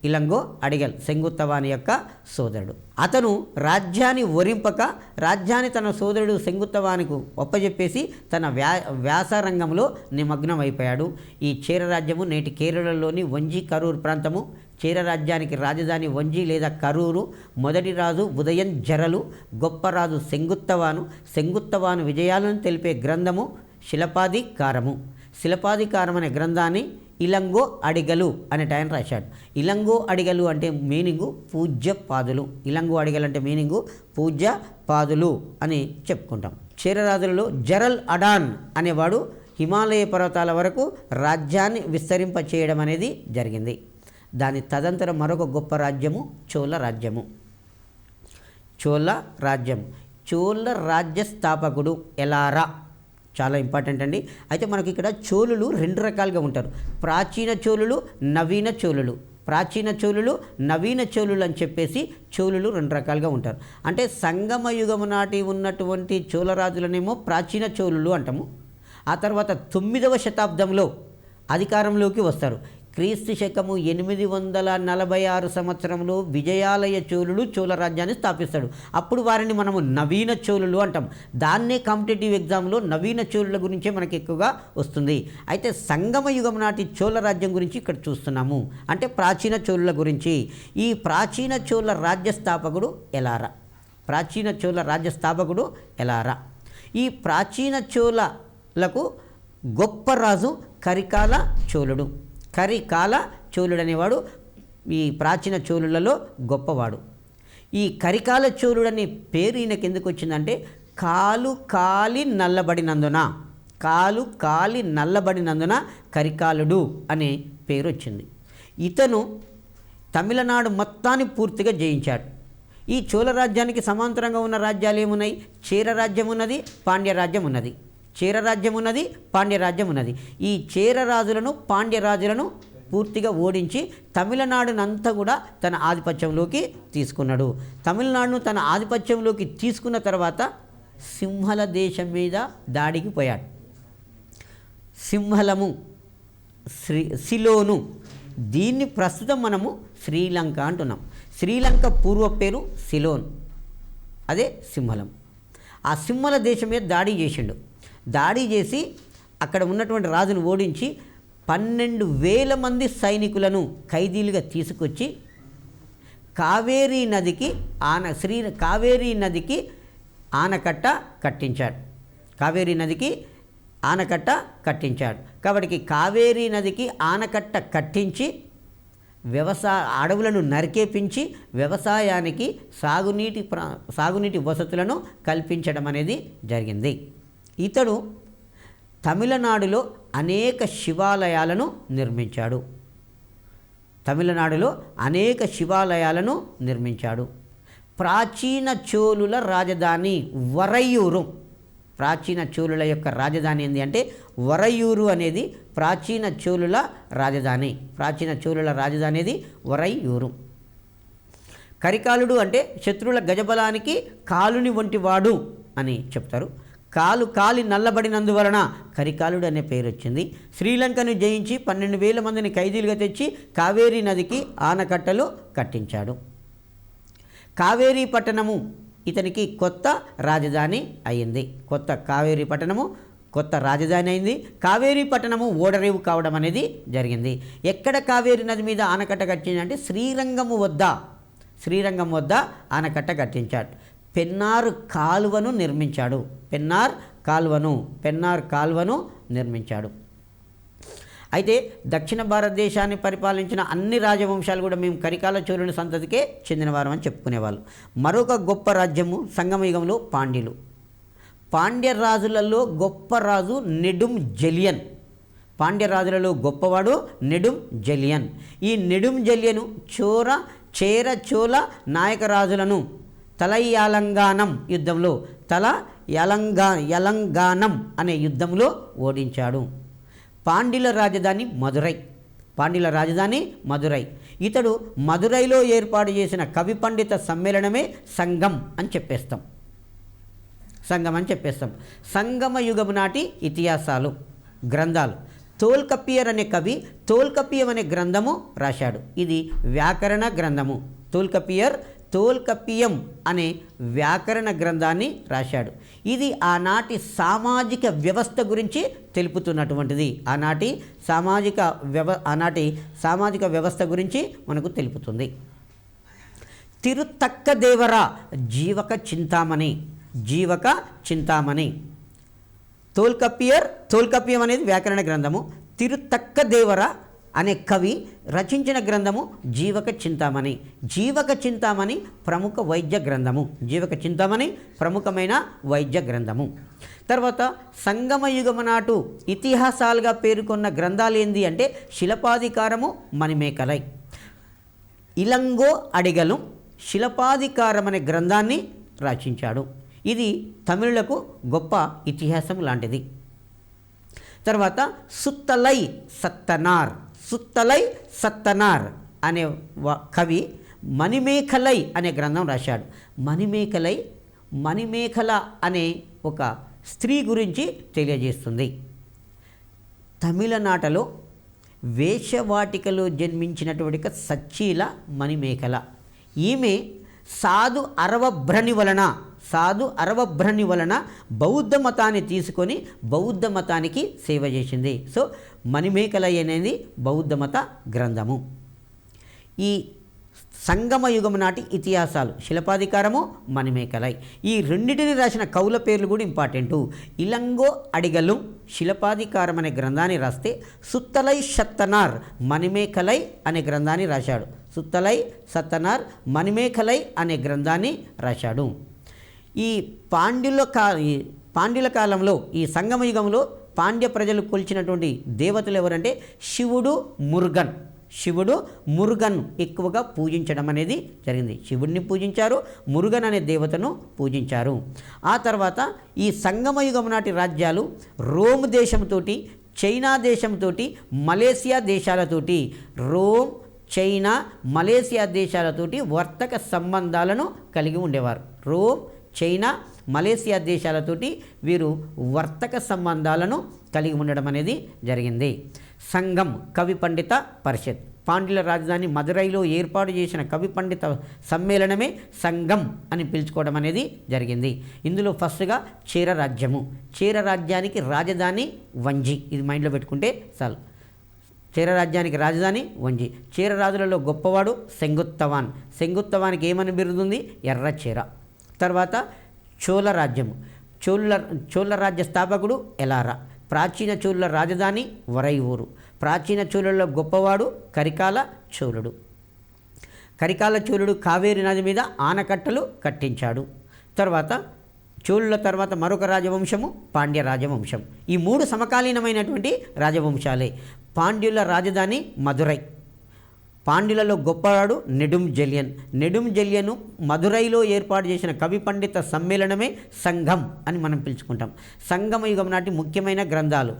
ఇలంగో అడిగల్ సెంగుత్తవాని యొక్క సోదరుడు. అతను రాజ్యాన్ని వరింపక రాజ్యాన్ని తన సోదరుడు సెంగుత్తవానికి ఒప్పజెప్పేసి తన వ్యాసరంగంలో నిమగ్నం అయిపోయాడు. ఈ చేర రాజ్యము నేటి కేరళలోని వంజీ కరూర్ ప్రాంతము. చేర రాజ్యానికి రాజధాని వంజీ లేదా కరూరు. మొదటి రాజు ఉదయన్ జరలు, గొప్ప రాజు సెంగుత్తవాను. సెంగుత్తవాను విజయాలను తెలిపే గ్రంథము శిలపాధికారము. శిలపాధికారం అనే గ్రంథాన్ని ఇలంగో అడిగలు అనేట ఆయన రాశాడు. ఇలంగో అడిగలు అంటే మీనింగు పూజ్య పాదులు. ఇలంగో అడిగలు అంటే మీనింగు పూజ్య పాదులు అని చెప్పుకుంటాం. చేరరాజులలో జరల్ అడాన్ అనేవాడు హిమాలయ పర్వతాల వరకు రాజ్యాన్ని విస్తరింప చేయడం అనేది జరిగింది. దాని తదంతరం మరొక గొప్ప రాజ్యము చోళ రాజ్యము. చోళ రాజ్యం. చోళ రాజ్య స్థాపకుడు ఎలారా. చాలా ఇంపార్టెంట్ అండి. అయితే మనకి ఇక్కడ చోళులు రెండు రకాలుగా ఉంటారు. ప్రాచీన చోళులు, నవీన చోళులు. ప్రాచీన చోళులు, నవీన చోళులు అని చెప్పేసి చోళులు రెండు రకాలుగా ఉంటారు. అంటే సంగమ యుగము నాటి ఉన్నటువంటి చోళరాజులనేమో ప్రాచీన చోళులు అంటాము. ఆ తర్వాత 9వ శతాబ్దంలో అధికారంలోకి వస్తారు. క్రీస్తు శకము 846 సంవత్సరంలో విజయాలయ చోళుడు చోళ రాజ్యాన్ని స్థాపిస్తాడు. అప్పుడు వారిని మనము నవీన చోళులు అంటాం. దాన్నే కాంపిటేటివ్ ఎగ్జామ్లో నవీన చోళుల గురించే మనకి ఎక్కువగా వస్తుంది. అయితే సంగమ యుగం నాటి చోళ రాజ్యం గురించి ఇక్కడ చూస్తున్నాము. అంటే ప్రాచీన చోళుల గురించి. ఈ ప్రాచీన చోళ రాజ్య స్థాపకుడు ఎలారా. ప్రాచీన చోళ రాజ్య స్థాపకుడు ఎలారా. ఈ ప్రాచీన చోళలకు గొప్ప రాజు కరికాల చోళుడు. కరికాల చోళుడు అనేవాడు ఈ ప్రాచీన చోళులలో గొప్పవాడు. ఈ కరికాల చోళుడనే పేరు ఈయనకి ఎందుకు వచ్చిందంటే కాలు కాలి నల్లబడినందున, కాలు కాలి నల్లబడినందున కరికాలుడు అనే పేరు వచ్చింది. ఇతను తమిళనాడు మొత్తాన్ని పూర్తిగా జయించాడు. ఈ చోళ రాజ్యానికి సమాంతరంగా ఉన్న రాజ్యాలు ఏమున్నాయి? చేర రాజ్యం ఉన్నది, పాండ్య రాజ్యం ఉన్నది. చేర రాజ్యం ఉన్నది, పాండ్య రాజ్యం ఉన్నది. ఈ చేర రాజులను, పాండ్య రాజులను పూర్తిగా ఓడించి తమిళనాడునంతా కూడా తన ఆధిపత్యంలోకి తీసుకున్నాడు. తమిళనాడును తన ఆధిపత్యంలోకి తీసుకున్న తర్వాత సింహల దేశం మీద దాడికి పోయాడు. సింహలము, సిలోను, దీన్ని ప్రస్తుతం మనము శ్రీలంక అంటున్నాం. శ్రీలంక పూర్వ పేరు సిలోన్, అదే సింహలం. ఆ సింహల దేశం మీద దాడి చేసిండు. దాడి చేసి అక్కడ ఉన్నటువంటి రాజును ఓడించి 12,000 మంది సైనికులను ఖైదీలుగా తీసుకొచ్చి కావేరీ నదికి ఆనకట్ట కట్టించాడు. కావేరీ నదికి ఆనకట్ట కట్టించాడు. కాబట్టి కావేరీ నదికి ఆనకట్ట కట్టించి అడవులను నరికేపించి వ్యవసాయానికి సాగునీటి వసతులను కల్పించడం అనేది జరిగింది. ఇతడు తమిళనాడులో అనేక శివాలయాలను నిర్మించాడు. తమిళనాడులో అనేక శివాలయాలను నిర్మించాడు. ప్రాచీన చోళుల రాజధాని వరయూరు. ప్రాచీన చోళుల యొక్క రాజధాని ఏంటి అంటే వరయూరు అనేది ప్రాచీన చోళుల రాజధాని. ప్రాచీన చోళుల రాజధాని అనేది వరయూరు. కరికాలుడు అంటే శత్రువుల గజబలానికి కాలుని వంటి వాడు అని చెప్తారు. కాలి నల్లబడినందువలన కరికాలుడు అనే పేరు వచ్చింది. శ్రీలంకను జయించి 12,000 మందిని ఖైదీలుగా తెచ్చి కావేరీ నదికి ఆనకట్టలు కట్టించాడు. కావేరీ పట్టణము ఇతనికి కొత్త రాజధాని అయింది. కావేరీ పట్టణము కొత్త రాజధాని అయింది. కావేరీ పట్టణము ఓడరేవు కావడం అనేది జరిగింది. ఎక్కడ కావేరీ నది మీద ఆనకట్ట కట్టిందంటే శ్రీరంగం వద్ద ఆనకట్ట కట్టించాడు. పెన్నార్ కాలువను నిర్మించాడు. పెన్నార్ కాలువను నిర్మించాడు. అయితే దక్షిణ భారతదేశాన్ని పరిపాలించిన అన్ని రాజవంశాలు కూడా మేము కరికాల చోళుని సంతతికే చెందినవారం అని చెప్పుకునేవాళ్ళు. మరొక గొప్ప రాజ్యము సంగమయుగంలో పాండ్యులు. పాండ్య రాజులలో గొప్ప రాజు నెడుం జలియన్. పాండ్యరాజులలో గొప్పవాడు నెడుం జలియన్. ఈ నెడుం జలియను చేర చోళ నాయకరాజులను తలయాలంగానం యుద్ధంలో యలంగానం అనే యుద్ధంలో ఓడించాడు. పాండ్యుల రాజధాని మదురై. ఇతడు మదురైలో ఏర్పాటు చేసిన కవి పండిత సమ్మేళనమే సంగం అని చెప్పేస్తాం. సంగమ యుగము నాటి ఇతిహాసాలు గ్రంథాలు. తోల్కపియర్ అనే కవి తోల్కపియం అనే గ్రంథము రాశాడు. ఇది వ్యాకరణ గ్రంథము. తోల్కపియం అనే వ్యాకరణ గ్రంథాన్ని రాశాడు. ఇది ఆనాటి సామాజిక వ్యవస్థ గురించి తెలుపుతున్నటువంటిది. ఆనాటి సామాజిక వ్యవస్థ గురించి మనకు తెలుపుతుంది. తిరుతక్కదేవర జీవక చింతామణి. తోల్కపియం అనేది వ్యాకరణ గ్రంథము. తిరుతక్కదేవర అనే కవి రచించిన గ్రంథము జీవక చింతామణి ప్రముఖ వైద్య గ్రంథము. ప్రముఖమైన వైద్య గ్రంథము. తర్వాత సంగమ యుగము నాటు ఇతిహాసాలుగా పేర్కొన్న గ్రంథాలు ఏంది అంటే శిలపాధికారము, మణిమేకలై. ఇలంగో అడిగలు శిలపాధికారం అనే గ్రంథాన్ని రచించాడు. ఇది తమిళులకు గొప్ప ఇతిహాసం లాంటిది. తర్వాత సుత్తలై సత్తనార్ అనే కవి మణిమేఖలై అనే గ్రంథం రాశాడు. మణిమేఖల అనే ఒక స్త్రీ గురించి తెలియజేస్తుంది. తమిళనాటలో వేశ్యవాటికలో జన్మించినటువంటి సచ్చీల మణిమేఖల. ఈమె సాధు అరవభ్రణి వలన బౌద్ధ మతాన్ని తీసుకొని బౌద్ధ మతానికి సేవ చేసింది. సో మణిమేకలై అనేది బౌద్ధ మత గ్రంథము. ఈ సంగమ యుగము నాటి ఇతిహాసాలు శిలపాధికారము, మణిమేకలై. ఈ రెండింటిని రాసిన కవుల పేర్లు కూడా ఇంపార్టెంటు. ఇలంగో అడిగలు శిలపాధికారం అనే గ్రంథాన్ని రాస్తే సుత్తలై సత్తనార్ మణిమేకలై అనే గ్రంథాన్ని రాశాడు. మణిమేకలై అనే గ్రంథాన్ని రాశాడు. ఈ పాండ్యుల కాలంలో ఈ సంగమ యుగంలో పాండ్య ప్రజలు కొలిచినటువంటి దేవతలు ఎవరంటే శివుడు, మురుగన్ ఎక్కువగా పూజించడం అనేది జరిగింది. శివుడిని పూజించారు, మురుగన్ అనే దేవతను పూజించారు. ఆ తర్వాత ఈ సంగమ యుగం నాటి రాజ్యాలు రోమ్ దేశంతో, చైనా దేశంతో, మలేసియా దేశాలతోటి చైనా, మలేసియా దేశాలతోటి వర్తక సంబంధాలను కలిగి ఉండేవారు. రోమ్, చైనా, మలేసియా దేశాలతోటి వీరు వర్తక సంబంధాలను కలిగి ఉండడం అనేది జరిగింది. సంగం కవి పండిత పరిషత్. పాండ్యుల రాజధాని మదురైలో ఏర్పాటు చేసిన కవి పండిత సమ్మేళనమే సంగం అని పిలుచుకోవడం అనేది జరిగింది. ఇందులో ఫస్ట్గా చేర రాజ్యానికి రాజధాని వంజి. ఇది మైండ్లో పెట్టుకుంటే చాలు. చేర రాజ్యానికి రాజధాని వంజి. చేర రాజులలో గొప్పవాడు సెంగుత్తవానికి ఏమని బిరుదుంది? ఎర్రచేర. తర్వాత చోళ రాజ్యము. చోళ రాజ్య స్థాపకుడు ఎలారా. ప్రాచీన చోళుల రాజధాని వరైఊరు. ప్రాచీన చోళులలో గొప్పవాడు కరికాల చోళుడు కావేరి నది మీద ఆనకట్టలు కట్టించాడు. తర్వాత చోళుల తర్వాత మరొక రాజవంశము పాండ్య రాజవంశం. ఈ మూడు సమకాలీనమైనటువంటి రాజవంశాలే. పాండ్యుల రాజధాని మదురై. పాండ్యులలో గొప్పవాడు నెడుం జలియను మదురైలో ఏర్పాటు చేసిన కవి పండిత సమ్మేళనమే సంఘం అని మనం పిలుచుకుంటాం. సంగమ యుగం నాటి ముఖ్యమైన గ్రంథాలు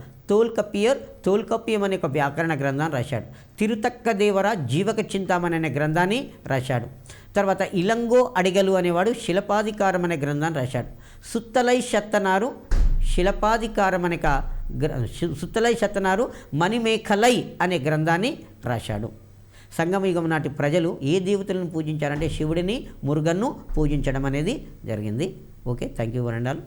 తోల్కపియం అనే ఒక వ్యాకరణ గ్రంథాన్ని రాశాడు. తిరుతక్కదేవర జీవక చింతామణి అనే గ్రంథాన్ని రాశాడు. తర్వాత ఇలంగో అడిగలు అనేవాడు శిలపాధికారం అనే గ్రంథాన్ని రాశాడు. సుత్తలై సత్తనారు మణిమేఖలై అనే గ్రంథాన్ని రాశాడు. సంగమయుగం నాటి ప్రజలు ఏ దేవతలను పూజించారంటే శివుడిని, మురుగన్ను పూజించడం అనేది జరిగింది. Okay, thank you one and all.